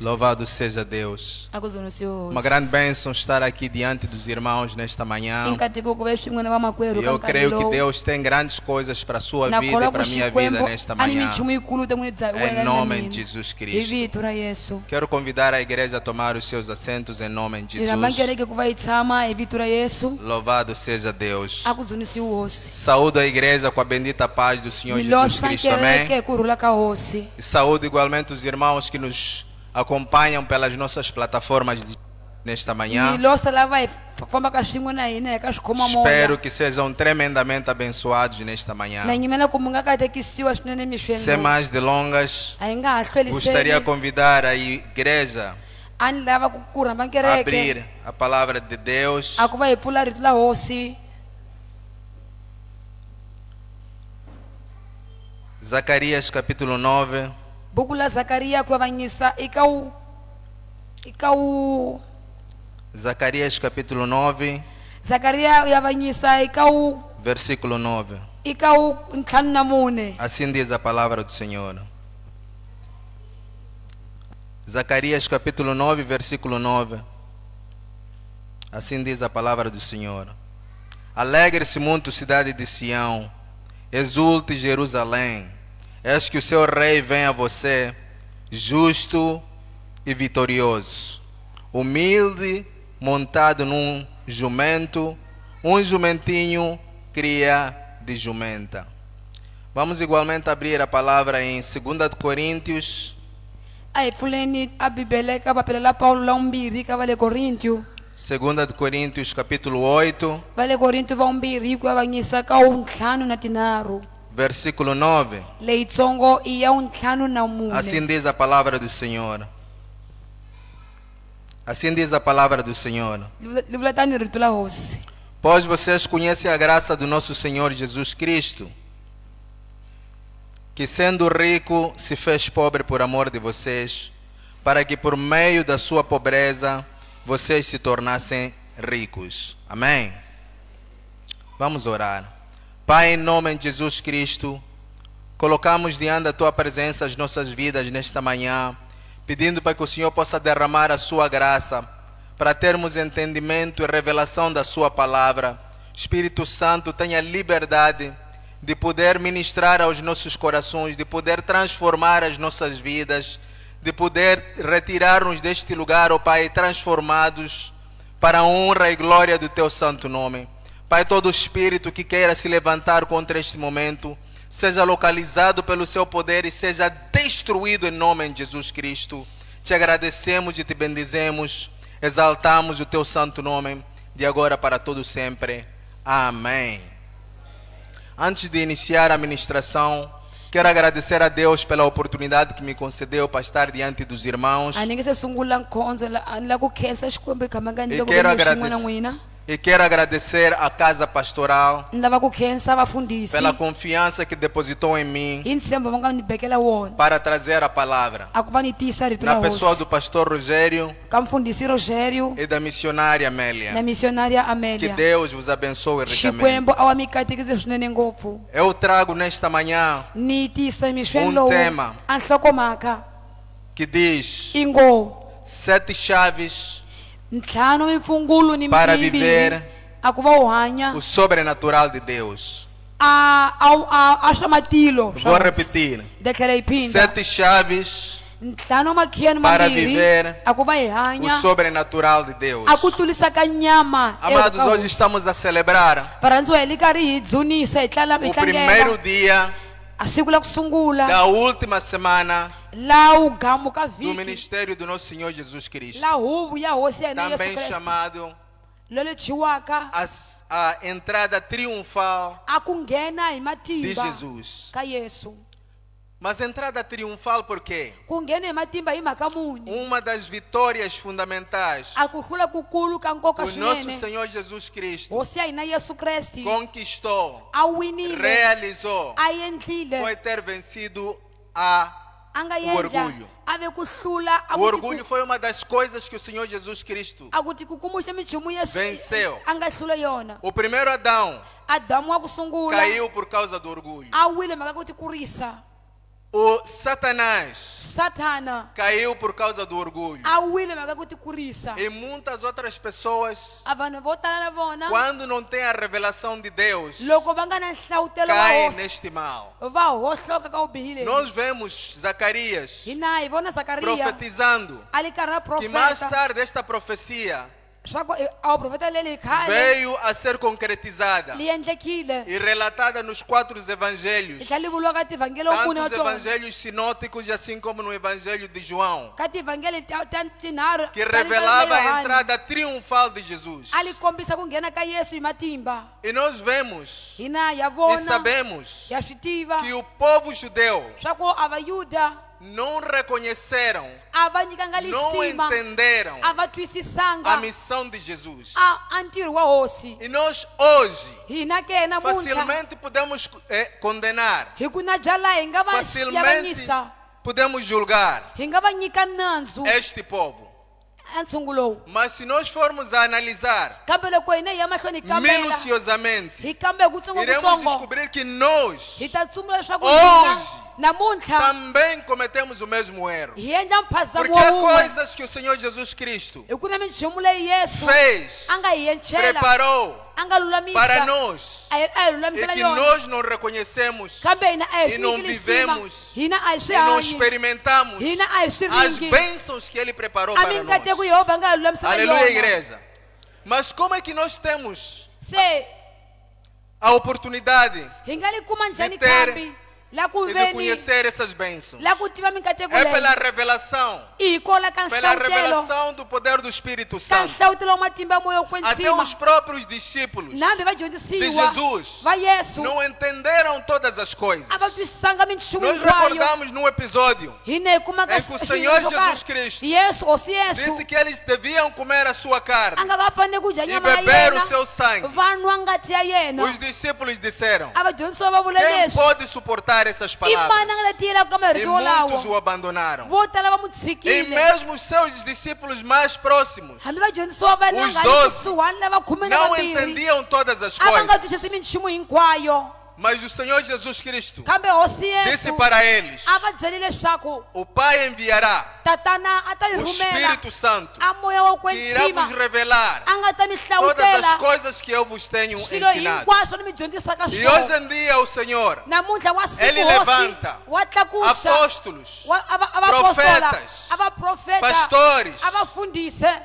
Louvado seja Deus. Uma grande bênção estar aqui diante dos irmãos nesta manhã. E eu creio que Deus tem grandes coisas para a sua vida e para a minha vida nesta manhã. Em nome de Jesus Cristo. Quero convidar a igreja a tomar os seus assentos em nome de Jesus. Louvado seja Deus. Saúdo a igreja com a bendita paz do Senhor Jesus Cristo. Amém. E saúdo igualmente os irmãos que nos acompanham pelas nossas plataformas nesta manhã. Espero que sejam tremendamente abençoados nesta manhã. Sem mais delongas, gostaria de convidar a igreja a abrir a palavra de Deus. Zacarias capítulo 9. Zacarias capítulo 9, versículo 9. Assim diz a palavra do Senhor. Zacarias capítulo 9, versículo 9. Assim diz a palavra do Senhor. Alegre-se muito, cidade de Sião, exulte Jerusalém. Eis que o seu rei vem a você, justo e vitorioso, humilde, montado num jumento, um jumentinho cria de jumenta. Vamos igualmente abrir a palavra em 2 Coríntios. 2 Coríntios capítulo 8. Versículo 9. Assim diz a palavra do Senhor. Assim diz a palavra do Senhor. Pois vocês conhecem a graça do nosso Senhor Jesus Cristo, que sendo rico se fez pobre por amor de vocês, para que por meio da sua pobreza vocês se tornassem ricos. Amém? Vamos orar. Pai, em nome de Jesus Cristo, colocamos diante da Tua presença as nossas vidas nesta manhã, pedindo para que o Senhor possa derramar a Sua graça, para termos entendimento e revelação da Sua palavra. Espírito Santo, tenha liberdade de poder ministrar aos nossos corações, de poder transformar as nossas vidas, de poder retirar-nos deste lugar, ó Pai, transformados para a honra e glória do Teu santo nome. Pai, todo espírito que queira se levantar contra este momento, seja localizado pelo seu poder e seja destruído em nome de Jesus Cristo. Te agradecemos e te bendizemos, exaltamos o teu santo nome, de agora para todo sempre. Amém. Antes de iniciar a ministração, quero agradecer a Deus pela oportunidade que me concedeu para estar diante dos irmãos. E quero agradecer à Casa Pastoral pela confiança que depositou em mim para trazer a palavra. Na pessoa do pastor Rogério e da missionária Amélia. Que Deus vos abençoe ricamente. Eu trago nesta manhã um tema que diz 7 chaves para viver o sobrenatural de Deus. Vou repetir. 7 chaves para viver o sobrenatural de Deus. Amados, hoje estamos a celebrar o primeiro dia da última semana do ministério do nosso Senhor Jesus Cristo, também chamado a entrada triunfal de Jesus. Mas entrada triunfal por quê? Uma das vitórias fundamentais o nosso Senhor Jesus Cristo conquistou, realizou, foi ter vencido o orgulho. O orgulho foi uma das coisas que o Senhor Jesus Cristo venceu. O primeiro Adão caiu por causa do orgulho. O Satanás Satana caiu por causa do orgulho. awile mhaka ku tikurisa. E muitas outras pessoas, Avanhu vo tala na vona quando não têm a revelação de Deus, loko va nga na nhlawutelo wa caem hosi neste mal. va hohloka ka vubihi leyi. Nós vemos Zacarias Hina hi vona Zakariya profetizando a li karhi na que mais profeta tarde esta profecia swa ku a vuprofeta leli hi khale veio a ser concretizada li endlekile e relatada nos 4 hi evangelhos, tlhela li vuliwa ka tivhangeli tanto wukune wa os tona evangelhos sinóticos assim como no evangelho de João, ka tivhangeli ta tinharhu que ta le revelava a Yohane. entrada triunfal de Jesus. a li kombisa ku nghena ka Yesu hi matimba. E nós vemos Hina ya e vona sabemos ya swi tiva que o povo judeu swa ku a vayuda não reconheceram, a va nyikanga não lisima entenderam a va a twisisanga missão de Jesus. a ntirho wa hosi. E nós hoje Hina ke namuntlha facilmente podemos condenar, hi ku na jala hi nga va facilmente avanyisa podemos julgar hi nga va nyika nandzu este povo. entshungu lowu. Mas se nós formos a analisar Kambe loko hina hi ya mahlweni hi kambela minuciosamente, hi kambe hi iremos kutsongokutsongo descobrir que nós hi ta tsumula leswaku Hoje. hina namuntlha também cometemos o mesmo erro. hi endla mphazamo Porque há wun'we coisas que o Senhor Jesus Cristo hi ku na minchumu leyi Yesu fez, a nga hi enchela preparou a nga lulamisa para nós a hi e lulamisela que yona nós não reconhecemos kambe hina a hi e swi não nyiki lisima vivemos hina a hi swi e não hanyi experimentamos hina a hi swi as ringi bênçãos que Ele preparou a para nós. minkateko Yehova a nga hi lulamisela Aleluia, yona. igreja. Mas como é que nós temos Se a oportunidade hi nga li kuma njhani De ter- kambi la ku e de veni conhecer essas bênçãos? la ku tiva minkateko É pela leyi revelação, i hikola ka pela nhlawutelo revelação do poder do Espírito ka Santo. nhlawutelo wa matimba ya moya wo Até kwetsima os próprios discípulos nambe de vadyondzisiwa Jesus va Yesu não entenderam todas as coisas. a va twisisanga minchumu Nós hinkwayo. recordamos num episódio, Hina hi kumaka em que o Senhor Jesus Cristo Yesu hosi Yesu disse que eles deviam comer a sua a carne nga va fanele ku dya e nyama ya beber o yena seu sangue. va nwa ngati ya yena. Os discípulos disseram: A vadyondzisiwa va vula quem leswi pode suportar essas i palavras? mani a nga la tiyelaka ka E marito muitos o wolawo abandonaram. vo tala va mu E tshikile mesmo os seus discípulos mais próximos hambi vadyondzisiwa va Os langa 12 kusuhani lava khume na não vambirhi entendiam todas as a va nga coisas. twisisi minchumu hinkwayo Mas o Senhor Jesus Cristo kambe hosi disse Yesu para eles: a va byeli leswaku o Pai enviará tatana a ta yi o rhumela Espírito Santo, a moya wo que irá kwetsima vos revelar a nga ta mi todas as hlawutela coisas que eu vos tenho swilo ensinado. hinkwaswo ni mi dyondzisaka E hoje swona. em dia o Senhor Namuntlha wa siku Ele hosi levanta wa tlakuxa apóstolos, a vapostola profetas, a vaprofeta pastores, a vafundise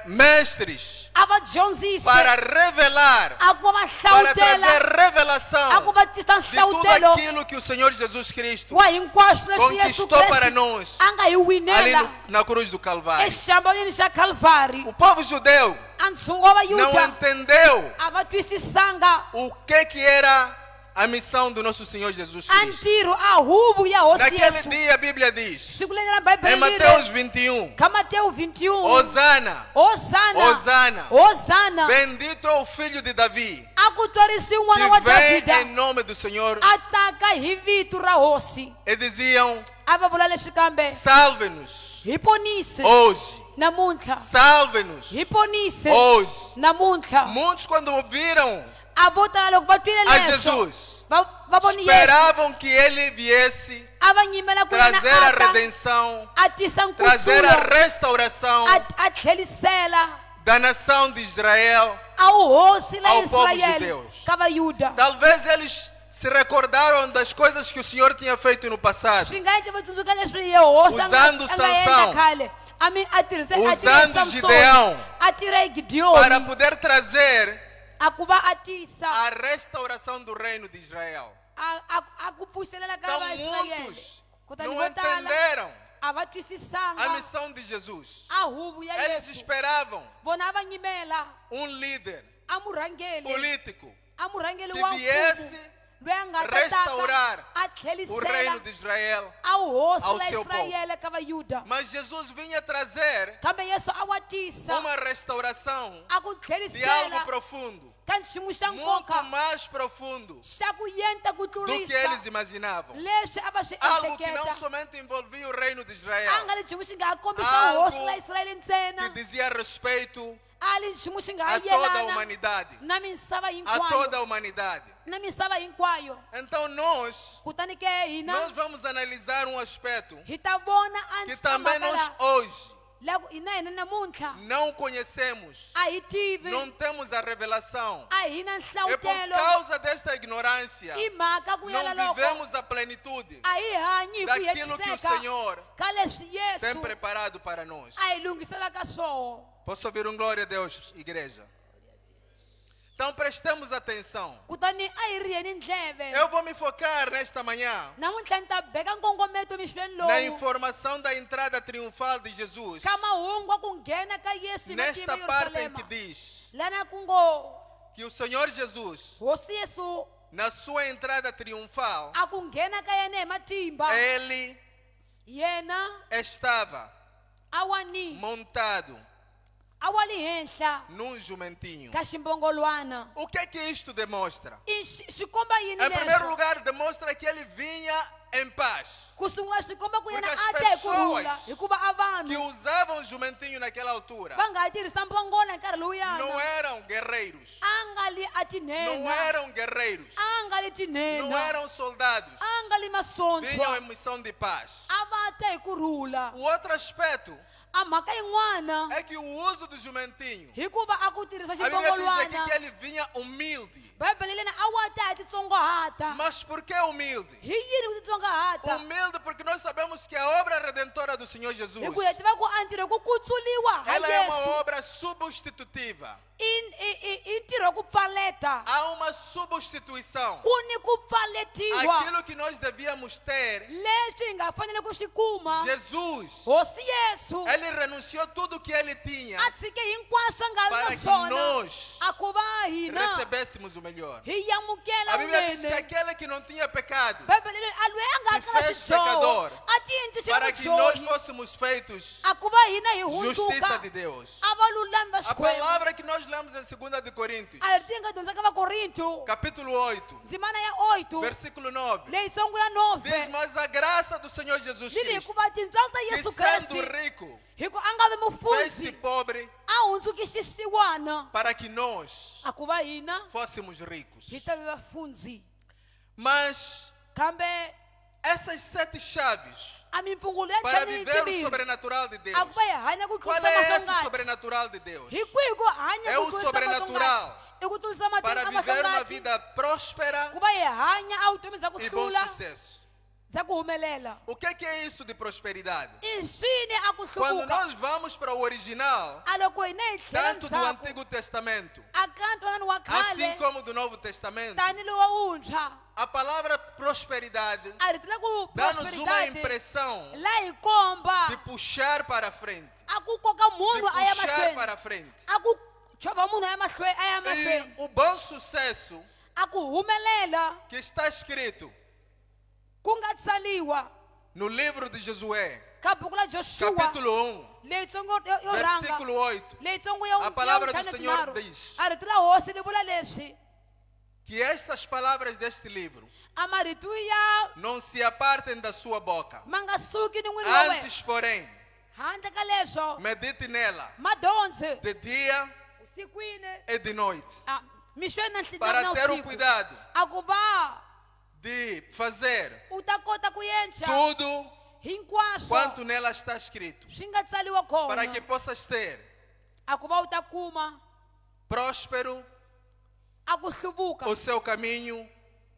mestres, a va dyondzise para revelar, a ku va va para trazer hlawutela a ku revelação va tisa de tudo nhlawutelo aquilo que o Senhor Jesus Cristo wa hinkwaswo leswi Yesu conquistou para Kreste nós a nga hi ali winela na cruz do Calvário. exambanweni xa Calvary. O povo judeu A ntshungu wa não vayuda entendeu a va twisisanga o que era a missão do nosso Senhor Jesus a Cristo. ntirho a huvu ya hosi Naquele Yesu. dia a Bíblia diz, Siku leri na em Bibele Mateus lire 21, ka Matewu 21 Hosana, Hosana Hosana, Hosana bendito é o filho de Davi, a ku twarisi n'wana wa que vem Davhida em nome do Senhor. a taka hi vito ra hosi E diziam, a va vula leswi kambe salve-nos hi ponise hoje, namuntlha salve-nos hi ponise hoje. namuntlha Muitos quando viram a vo tala loko va twile a leswo Jesus, va voni Yesu esperavam que ele viesse a va nyimela ku yena trazer a a ta redenção, a tisa trazer a nkutsulo restauração a tlhelisela da nação de Israel. a hosi la Ao povo de Israyele Deus. ka vayuda. Talvez eles se recordaram das coisas que o Senhor tinha feito no passado, Swi nga endli va tsundzuka leswi Yehosi a nga Usando endla Sansão. khale a tirhise Usando Samsoni Gideão. a tirhe para Gideoni poder trazer a ku va a tisa a restauração do reino de Israel. a ku pfuxelela ka Então vaisrayele muitos kutani não vo tala entenderam a va a twisisanga missão de Jesus. a huvu ya Eles Yesu esperavam vona a va nyimela líder a murhangeli político a murhangeli que wa mfumo viesse loyi a nga ta restaurar taka a o tlhelisela reino de Israel. a hosi ao la seu Israyele ka vayuda Mas Jesus vinha trazer kambe Yesu a wa tisa uma restauração a ku de algo tlhelisela profundo, ka nchumu xa muito nkoka mais profundo xa ku yenta ku do que eles tlurisa imaginavam. leswi a va swi Algo que não ehleketa somente envolvia o reino de a Israel, nga ri nchumu xi nga ha kombisa Algo hosi la Israyele que ntsena dizia respeito ali nchumu xi nga a toda a yelana humanidade. na misava A hinkwayo toda a humanidade. na misava hinkwayo Então nós kutani ke hina vamos analisar um aspecto hi ta vona que antswi também nós hoje hina hina namuntlha não conhecemos, a hi tivi não temos a revelação. a hi na E por nhlawutelo causa desta ignorância, i mhaka ku yela não loko vivemos a plenitude a hi hanyi hi ku daquilo que o hetiseka Senhor ka leswi tem yesu preparado para nós. a hi lunghiselaka swona. Posso ouvir um glória a Deus, igreja? Então prestemos atenção. Kutani a hi riheni ndleve Eu vou me focar nesta manhã namuntlha ni ta beka nkongometo emisweni na lowu informação da entrada triunfal de Jesus. ka mahungu a ku nghena ka yesu hi matimba Nesta parte em yerusalema que diz lana ku ngo que o Senhor Jesus, hosi yesu na sua entrada triunfal, a ku nghena ka yena hi matimba ele yena estava a wani montado a wa li henhla num jumentinho. ka ximbongolwana O que é que isto demonstra? xi komba yini Em primeiro leswo lugar, demonstra que ele vinha em paz. ku sungula xi komba ku yena Porque a as ta hi kurhula pessoas hikuva a Que vanhu usavam jumentinho naquela altura va nga tirhisa mbongola hi nkarhi não lowuyana eram guerreiros, a nga li a não tinhena eram guerreiros, a nga li não tinhena eram soldados, a nga li vinham masontswa em missão de paz. a va ta hi kurhula O outro aspecto a mhaka yin'wana é que o uso do jumentinho, hikuva a ku tirhisa a Bíblia diz aqui ximbongolwana que ele vinha humilde. bibele lena a wa ta hi titsongohata Mas por que humilde? hi yini ku titsongohata Humilde porque nós sabemos que a obra redentora do Senhor Jesus, hi ku hi tiva ku a ntirho ku kutsuliwa ha ela é uma yesu obra substitutiva. i ntirho ku pfaleta Há uma substituição. ku ni ku pfaletiwa Aquilo que nós devíamos ter, leswi hi nga fanele ku swi kuma Jesus, hosi yesu ele renunciou tudo o que ele tinha a tshike hinkwaswo a nga ri para na que swona nós a ku va hina recebêssemos o melhor. hi yamukela A Bíblia diz que vunene aquele que não tinha pecado, bibele leyi a loyi a nga Se ri na fez swidyoho pecador, a ti endlise para que nós vutshohi fôssemos feitos a ku va hina hi justiça hundzuka de Deus. a valulami va A xikwembu palavra que nós lemos em 2 de Coríntios, a hi ri ti nga dyondzaka vakorinto capítulo 8, ndzimana ya 8 versículo 9, leyitsongo ya diz: 9 mas a graça do Senhor Jesus lili Cristo, hikuva tintswalo ta que yesu sendo kreste rico, hi ku a nga vi fez-se mufundzi pobre a hundzuki xisiwana para que nós a ku va hina fôssemos ricos. hi ta vi vafundzi Mas kambe essas 7 chaves a mimfungulo ya para ntlhanu yi viver o timbirhi sobrenatural de Deus, a ku va hi hanya ku qual tlurisa é esse mahlongati sobrenatural de Deus? hi kwihi ku hanya É ku o tlurisa sobrenatural mahlongati i ku tlurisa Para matimba a viver uma mahlongati vida próspera ku va hi hanya a vutomi bya ku e bom hlula sucesso. bya ku humelela O que é isso de prosperidade? i swini a ku Quando hluvuka nós vamos para o original, a loko hina hi tlhela tanto do ndzhaku Antigo Testamento, a ka ntwanani wa assim khale como do Novo Testamento, tani lowa wuntshwa a palavra prosperidade a ri tila ku dá-nos uma prosperidade impressão la hi komba de puxar para frente, a ku koka de munhu a ya puxar mahlweni para frente. a ku chovha munhu a ya mahlweni E o bom sucesso a ku humelela que está escrito ku nga tsaliwa no livro de Josué, ka buku la joshua capítulo 1, leyitsongo yo rhanga versículo 8, leyitsongo A palavra do Senhor diz: a rito la hosi li vula leswi que estas palavras deste livro a marito ya não se apartem da sua boca. ma nga suki ni n'wini wa wena Antes, porém, handle ka leswo medite nela ma dyondzi de dia usikwini e de noite, mixweni na na para ter o usiku cuidado a ku va de fazer u ta kota ku endla tudo hinkwaswo quanto nela está escrito, swi nga tsaliwa para kona que possas ter a ku va u ta kuma próspero a ku hluvuka o seu caminho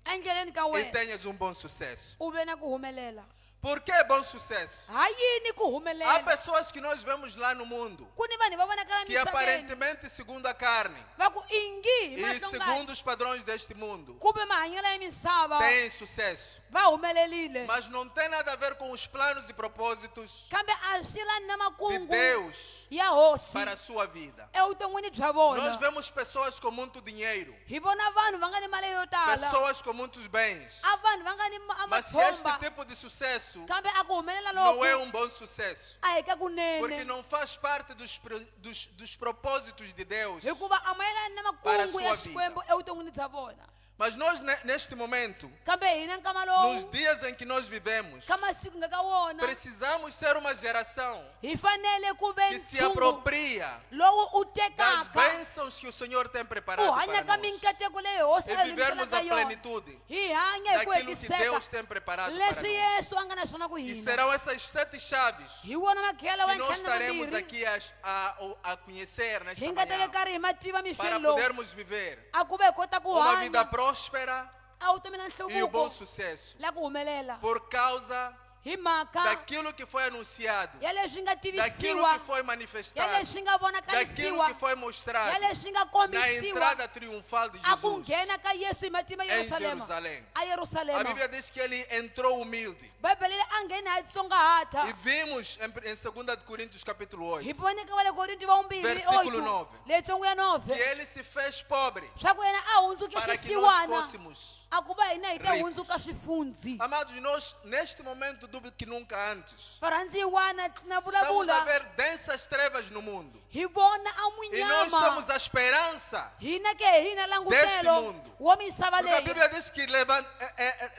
endleleni ka e wena tenhas um bom sucesso. u ve na ku humelela Por que bom sucesso? ha yini ku Há humelela pessoas que nós vemos lá no mundo ku ni vanhu va vonakala que misaveni aparentemente, segundo a carne va ku ingi hi e segundo mahlongati os padrões deste mundo, kumbe mahanyelo ya misava têm sucesso. va humelelile Mas não tem nada a ver com os planos e propósitos kambe a swi lani na de makungu Deus ya hosi para a sua vida. evuton'wini bya Nós vona vemos pessoas com muito dinheiro, hi vona vanhu va nga ni mali yo tala pessoas com muitos bens, a vanhu va nga ni mas que este matshomba tipo de sucesso kambe a ku humelela não loku é um bom sucesso, a hi ka porque kunene não faz parte dos propósitos de Deus. hikuva a mayelani na Para a makungu sua ya vida. xikwembu evuton'wini bya vona Mas nós, neste momento, kambe hina nkama nos lowu dias em que nós vivemos, ka masiku nga ka wona precisamos ser uma geração hi fanele ku ve que se ntshungu apropria lowu u das tekaka bênçãos que o Senhor tem preparado u para hanya ka nós. minkateko leyi hosi E a vivermos ringiselaka a yona plenitude hi hanya hi ku daquilo que Deus hetiseka tem preparado para leswi nós. yesu a nga na swona ku E hina serão essas 7 chaves hi wona makhela wa que nós ntlhanu na estaremos mambirhi aqui a conhecer nesta hi nga teke manhã, karhi hi ma tiva para mixeni lowu podermos viver a ku ve hi kota ku uma vida hanya próspera a vutomi na e o bom nhluvuko sucesso, la ku humelela por causa hi mhaka daquilo que foi anunciado, ya leswi nga daquilo tivisiwa que foi ya manifestado, leswi nga daquilo vonakarisiwa que foi mostrado ya leswi nga na kombisiwa entrada triunfal de a ku Jesus nghena ka yesu hi matimba em yerusalema Jerusalém. a A yerusalema Bíblia diz que ele entrou humilde. bibele leyi a nghena hi tsongahata E vimos em 2 Coríntios capítulo 8 hi voneka va le korinti va vumbirhi Versículo 9. leyitsongo ya que 9 ele se fez pobre swa ku yena a hundzuke para que nós xisiwana fôssemos. a ku va hina hi ta ricos. hundzuka swifundzi Amados, nós neste momento do que nunca antes varhandziwana na estamos a vulavula ver densas trevas no mundo. hi vona a E nós somos munyama a esperança. hina ke hina langutelo mundo. wa misava Porque a leyi Bíblia diz que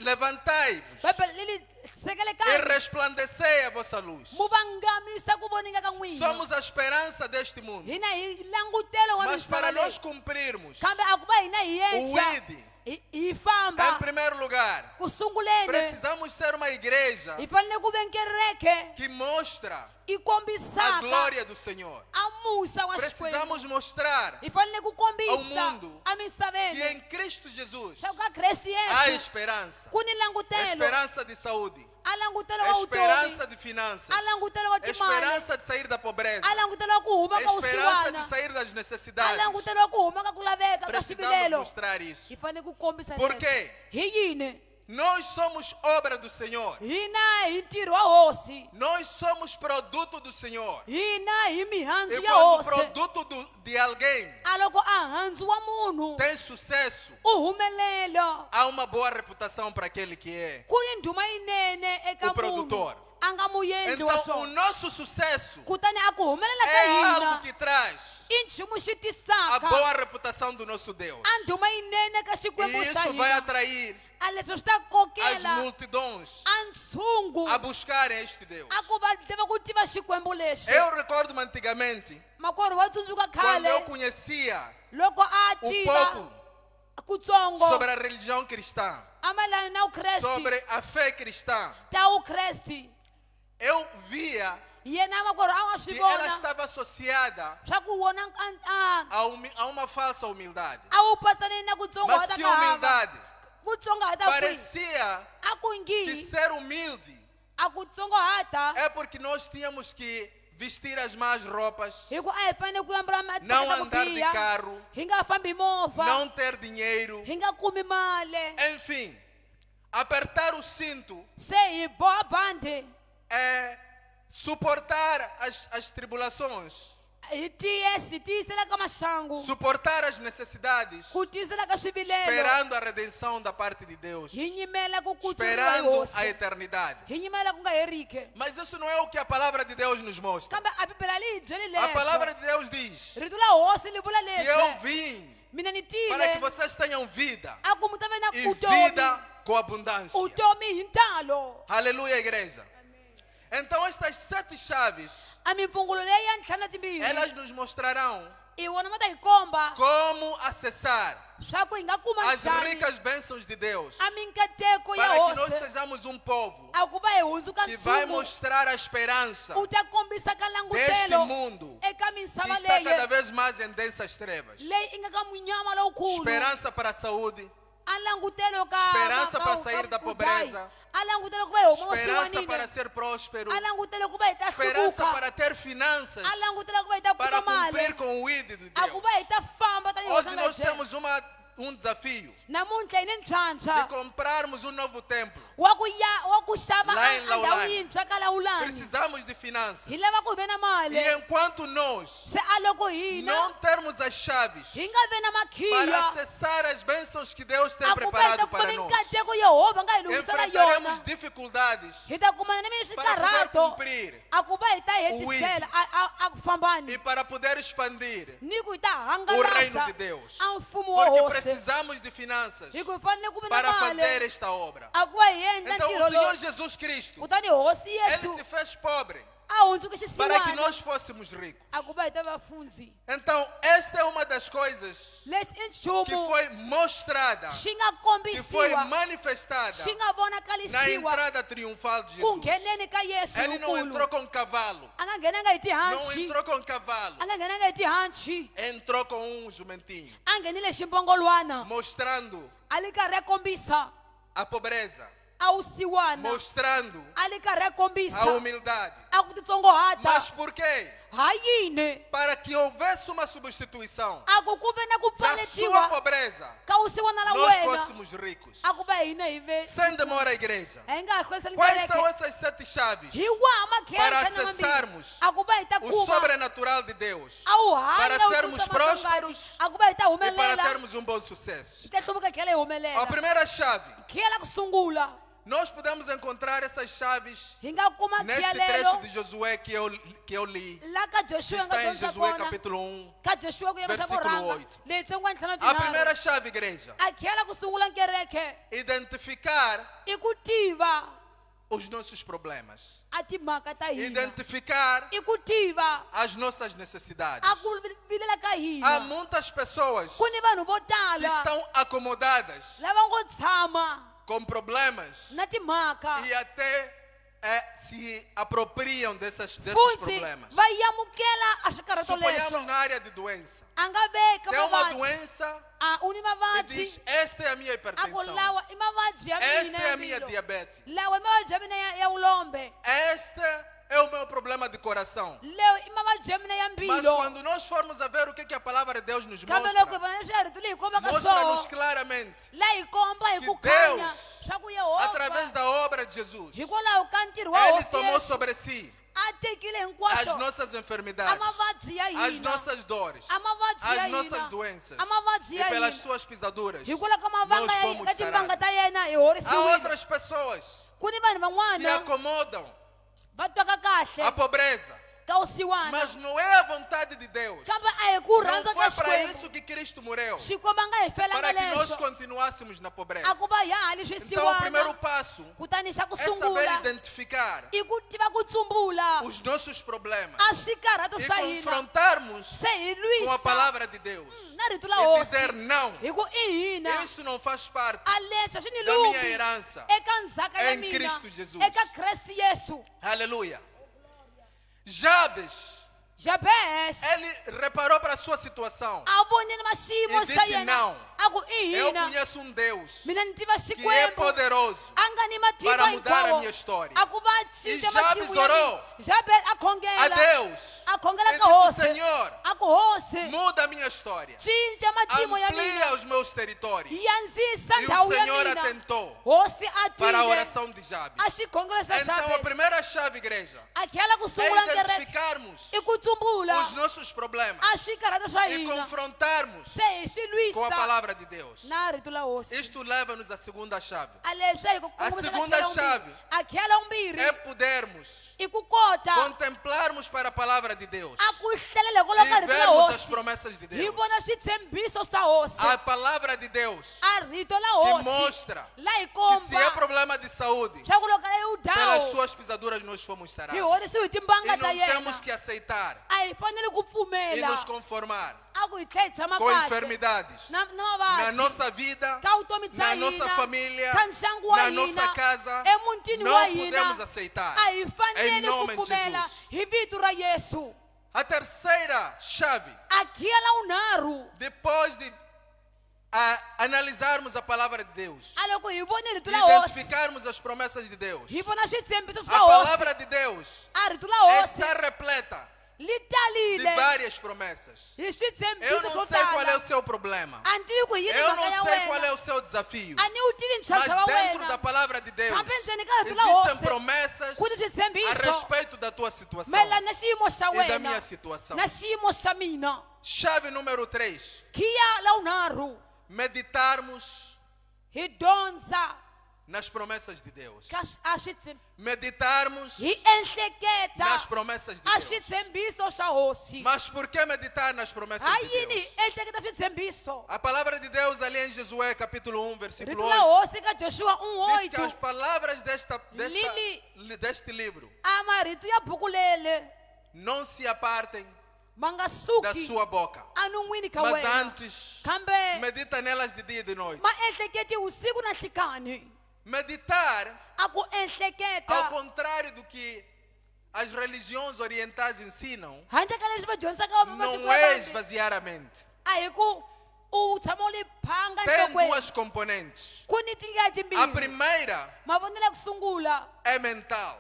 levantai-vos bibele li e sekelekani resplandecei a vossa luz. mu vangamisa ku vonika ka n'wina Somos a esperança deste mundo. hina hi langutelo wa Mas misava para leyi nós cumprirmos kambe a ku va hina hi o yenca ID, hi famba em primeiro lugar, ku sunguleni precisamos ser uma igreja hi fanele ku ve kereke que mostra i a kombisaka glória do Senhor. a musa wa xikwembu Precisamos mostrar hi fanele ku ao kombisa mundo a que misaveni em Cristo Jesus swa ku ka kreste há yesu esperança. ku ni langutelo Esperança de saúde, a langutelo wa esperança vutomi de finanças, a langutelo wa timali esperança de sair da pobreza, a langutelo wa ku huma ka esperança de vusiwana sair das a necessidades. langutelo wa ku huma ka ku laveka ka Precisamos swivilelo mostrar isso. hi fanele ku kombisa Por leswi. quê? hi yini Nós somos obra do Senhor. hina hi ntirho wa hosi Nós somos produto do Senhor. hina hi mihandzu E ya quando o hosi produto de alguém a loko a handzu wa munhu tem sucesso, u humelela há uma boa reputação para aquele que é. ku ni ndhuma yinene eka O produtor. munhu a nga muendli wa Então, o swona nosso sucesso kutani a ku humelela ka é algo hina que traz i nchumu xi a tisaka boa reputação do nosso Deus. a ndhuma yinene ka E xikwembu xa isso vai hina atrair a leswi swi ta as kokela multidões a ntshungu a buscarem este Deus. a ku va lava ku tiva xikwembu lexi Eu recordo antigamente, makwerhu wa tsundzuka quando eu khale conhecia loko a um tiva pouco kutsongo sobre a religião cristã, a mayelana na vukresti sobre a fé cristã, ta vukresti eu via yena makwerhu a nga swi que ela vona estava associada swa ku wona a uma falsa humildade. a wu pasaneni na ku Mas tsongahata que ka hava humildade! ku tsongahata kwihi Parecia a ku que ngihi ser humilde a ku tsongahata é porque nós tínhamos que vestir as más roupas, hi ku a hi fanele ku ambala não mataka ku andar de biha carro, hi nga fambi mova não ter dinheiro, hi nga kumi mali enfim, apertar o cinto se hi boha bandi é suportar as tribulações, hi tiyisela ka maxangu suportar as necessidades, ku tiyisela ka swivilelo esperando a redenção da parte de Deus, hi nyimela ku kutluriwa hi esperando a hosi eternidade. hi nyimela ku nga heriki Mas isso não é o que a palavra de Deus nos mostra. kambe a bibele li hi byeli A palavra leswo de Deus diz rito la hosi li vula que eu leswi vim mina ni para que tile vocês tenham vida a ku mi ta ve na e utomi vida com abundância. utomi hi ntalo Aleluia, igreja. Então estas 7 chaves, a mipfungulo leyi ya ntlhanu na timbirhi elas nos mostrarão i vona ma ta hi komba como acessar swa ku hi nga kuma as njhani ricas bênçãos de Deus, a minkateko ya para que nós hosi sejamos um povo a ku va hi hundzuka que vai ntshungu mostrar a esperança u ta kombisa ka deste langutelo mundo eka que misava está cada leyi vez mais em densas trevas. leyi i nga ka munyama lowukulu Esperança para a saúde, a langutelo ka Esperança ka- para ka- sair da ka- pobreza. a langutelo ku va hi huma esperança vusiwanini para ser próspero, a langutelo ku va hi ta esperança hluvuka para ter finanças, a langutelo ku va hi ta para kuma cumprir mali com o ID de a ku Deus. va hi ta famba tanihi Hoje nós hosangaje temos um desafio namuntlha hi ni de ntlhantlha comprarmos um novo templo. wa ku xava Lá em a ndhawu Laulani. yintshwa ka lawulani Precisamos de finanças. hi lava ku hi ve na mali E enquanto nós se a loko hina não termos as chaves hi nga ve na para makhiya acessar as bênçãos que Deus tem a ku va hi ta preparado kuma para nós, minkateko yehova nga hi lunghisela enfrentaremos yona dificuldades hi ta kumana na mina para poder xikarhato cumprir a ku va hi ta hetisela a ku fambani e para poder expandir ni ku hi ta o reino hangalasa de Deus. a mfumo wa Porque hosi precisamos de finanças hi ku fanele ku ve na para fazer mali esta obra. a ku va hi endla Então ntirho o Senhor lowu Jesus Cristo, kutani hosi Ele yesu se fez pobre a hundzuke para que xisiwana nós fôssemos ricos. a ku va hi ta vafundzi Então esta é uma das coisas lexi i que nchumu foi mostrada, xi nga que foi kombisiwa manifestada xi nga na vonakalisiwa entrada triunfal de ku Jesus. ngheneni ka yesu Ele não nkulu entrou com cavalo, a nga nghenanga hi não tihanci entrou com cavalo, a nga nghenanga hi tihanci entrou com um jumentinho, a nghenile ximpongolwana mostrando a li karhi a kombisa a pobreza, a wusiwana mostrando a li karhi a kombisa a humildade. a ku titsongohata Mas por quê? ha yini Para que houvesse uma substituição a ku ku ve na ku da sua pfaletiwa pobreza, ka wusiwana la nós wena fôssemos ricos. a ku va hina hi ve Sem demora, igreja. hi nga ha hlorisani Quais são kereke essas 7 chaves hi waha para makhentsa na mambirhi acessarmos a ku va hi ta o kuma sobrenatural de Deus a wu para hanya wu sermos kurisa prósperos masangati a ku va hi ta e para humelela termos um bom sucesso? hi ta hluvuka hi tlhela hi A humelela primeira chave, khiyela ku sungula nós podemos encontrar essas chaves hi nga kuma neste trecho khiyalelo de Josué que eu li, la ka que joshua hi nga está em dyondzisa Josué kona capítulo 1. ka joshua ku yemisa ku versículo rhanga 8. leyi tsongo ntlhanu A tinharhu primeira chave, igreja, a khiyela ku sungula kereke identificar i ku tiva os nossos problemas, a timhaka ta hina identificar i ku tiva as nossas necessidades. a ku vilela ka Há hina muitas pessoas ku ni vanhu vo que tala estão acomodadas lava ngo tshama com problemas na timhaka e até se apropriam desses futhi problemas. va yamukela a swikarhato leswo Suponhamos na área de doença. a nga veka Tem uma mavabyi doença a u ni e mavabyi diz: esta é a minha a ku hipertensão, lawa i mavabyi ya esta mina é ya a minha mbilu diabetes, lawa i mavabyi ya mina ya vulombe este é o meu problema de coração. leyo i mavabyi ya mina ya Mas mbilu quando nós formos a ver o que a palavra de Deus nos kambe loko hi mostra, vona leswi ya rito leyi hi kombaka mostra-nos swona claramente, la hi komba hi que ku khanya Deus, swa ku através yehova da obra de Jesus, hikwalaho ka ntirho wa Ele hosi tomou yesu sobre si a tekile as hinkwaswo nossas a enfermidades, mavabyi ya as hina nossas dores, a mavabyi ya as nossas hina doenças, a mavabyi e ya pelas hina suas pisaduras hikwalaho ka mavanga nós ya fomos ka timbanga sarados. ta yena hi Há horisiwile outras pessoas ku ni vanhu que van'wana acomodam va twaka a kahle pobreza, ka wusiwana mas não é a vontade de Deus. kambe a hi ku Não rhandza foi ka para xikwembu isso que Cristo morreu, xikwembu a nga hi felanga para que nós leswo continuássemos na a pobreza. ku va hi hali Então, o primeiro swisiwana passo kutani xa ku é saber sungula identificar i ku tiva ku tsumbula os nossos problemas a swikarhato e swa hina confrontarmos se hi com a lwisa palavra de Deus na rito la e hosi dizer não. hi ku i hina Isso não faz parte a leswi a swi ni da minha lumbi herança. eka ndzhaka ya Em mina Cristo Jesus. eka kreste yesu Aleluia. Jabes, jabes ele reparou para a sua situação. a vonile maxiyimo E xa disse yena não. a ku i Eu hina conheço um Deus mina ni tiva que é xikwembu poderoso a nga ni matimba para mudar a hinkwawo minha história. a ku va E cinca Jabes matimu ya orou mina jabes a a khongela Deus. a khongela Ele ka disse: hosi Senhor, a ku hosi muda a minha história. cinca matimu ya Amplia mina os meus territórios. yandzisa E o ndhawu ya Senhor mina atentou hosi a para a twile oração de Jabes. a xikhongelo xa Então, a jabes primeira chave, igreja, a tlhela ku é sungula kereke identificarmos i ku tsumbula os nossos problemas a swikarhato swa e hina confrontarmos se hi swi com a lwisa palavra de Deus. na rito la hosi Isto leva-nos à segunda chave. a leswi hi ku A kongomisa segunda chave a tlhela wumbirhi É podermos i ku kota contemplarmos para a palavra de Deus a ku hlelela e hikwalaho ka rito la vermos as hosi promessas de hi Deus. vona switshembiso swa hosi A palavra de Deus a rito la que hosi mostra la hi que se é komba problema de saúde, swa ku loko a yi pelas udhawu suas pisaduras nós fomos hi sarados. horisiwi hi E timbanga ta não yena temos que aceitar a hi fanele ku e pfumela nos conformar a ku hi tlhela hi tshama com kahle enfermidades na na mavabyi nossa vida, ka vutomi bya na hina nossa família, ka ndyangu wa na hina nossa casa. emutini wa Não hina podemos aceitar. a hi Em fanele ku nome de pfumela Jesus. hi vito ra yesu A terceira chave, a khiyela unharhu depois de analisarmos a palavra de Deus, a loko hi vone rito la hosi identificarmos as promessas de Deus, hi vona switshembiso a swa hosi palavra de Deus a rito la hosi está repleta li de talile várias promessas. hi Eu switshembiso não swo sei qual é tala o seu problema. a ni tivi ku yini Eu mhaka ya não sei qual é wena o seu desafio. a ni wu tivi Mas ntlhantlho wa dentro da wena palavra de Deus kambe ndzeni ka rito la existem hosi promessas ku ni a switshembiso respeito da tua situação mayelana na xiyimo xa e da minha wena situação. na xiyimo xa mina Chave número 3. khiya la unharhu Meditarmos hi dyondza nas promessas de Deus. a xitshembiso Meditarmos hi ehleketa nas promessas de a Deus. xitshembiso xa hosi. Mas por que meditar nas promessas de Hayini Deus? ehleketa xitshembiso. A palavra de Deus ali em Josué capítulo 1, versículo Rito la 8, hosi ka Joshua diz que as 1:8 palavras Lili. deste livro amarito ya buku lele não se apartem ma nga da suki sua boca, anun'wini ka mas wena antes kambe medita nelas de dia e de noite. ma ehleketi usiku na nhlikani. Meditar, A ku ao ehleketa contrário do que as religiões orientais ensinam, handle ka leswi va dyondzisaka não masiku é ya vanhu esvaziar a mente. a hi ku u tshama u li phanga Tem enhlokweni duas componentes. ku ni tindlela A timbirhi primeira mavonelo ya ku sungula é mental.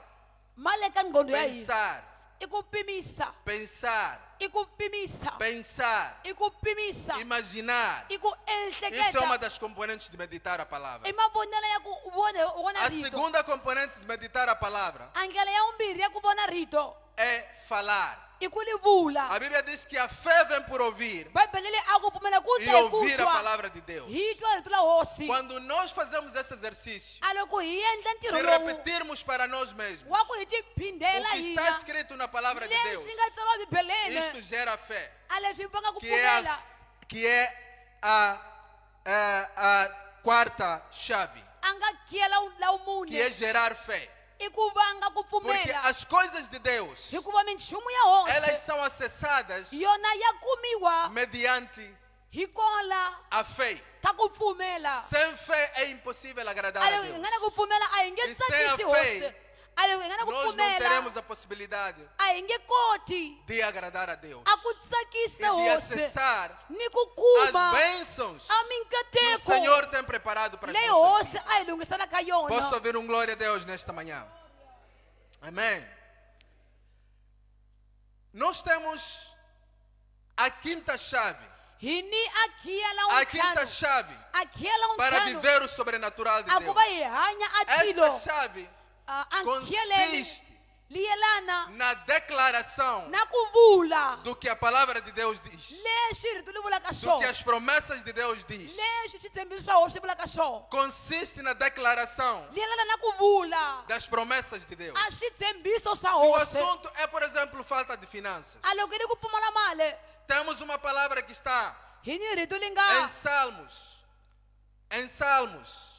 ma le ka nqondo ya hina Pensar, i ku pimisa pensar, i ku pimisa pensar, i ku pimisa imaginar. i ku Isso é uma ehleketa das componentes de meditar a palavra. i mavonelo ya ku vona A rito segunda componente de meditar a palavra a ndlela ya vumbirhi ya ku vona rito é falar. i ku li vula A Bíblia diz que a fé vem por ouvir bibele leyi a ku pfumela ku e ta hi ku ouvir a twa palavra de Deus. hi twa rito la hosi Quando nós fazemos esse exercício a loko hi endla de ntirho lowu repetirmos para nós mesmos wa ku hi ti o phindela que está hina escrito na palavra de Deus, leswi nga tsariwa bibeleni isto gera fé, a leswi va nga ku que é pfumela que é a quarta chave, a nga khiyela la que mune é gerar fé. i ku vanga ku Porque pfumela as coisas de Deus, hikuva minchumu ya elas hosi são acessadas yona ya kumiwa mediante hi kona a fé. ka ku pfumela Sem fé é impossível agradar a a loko hi Deus. nga na ku pfumela a hi nge E sem a tsakisi fé, hosi a loko hi nga na ku Nós não pfumela teremos a possibilidade a hi nge koti de agradar a Deus a ku tsakisa e de hosi acessar ni ku as kuma bênçãos a que o minkateko Senhor tem preparado para as leyi nossas hosi vidas. a hi lungiselaka Posso yona ouvir um glória a Deus nesta manhã? Amém. Nós temos a quinta chave. hi ni a khiyela A quinta untlhanu chave a khiyela para untlhanu viver o sobrenatural de a ku Deus. va hi hanya a Esta tilo chave a khiyeleni consiste li yelana na declaração na ku vula do que a palavra de Deus diz, leswi rito li vulaka do que swona as promessas de Deus diz. leswi switshembiso swa hosi swi vulaka swona Consiste na declaração li yelana na ku vula das promessas de Deus. a switshembiso swa O hosi assunto é, por exemplo, falta de finanças. a loko ni ku pfumala mali Temos uma palavra que está hi ni rito li em nga Salmos,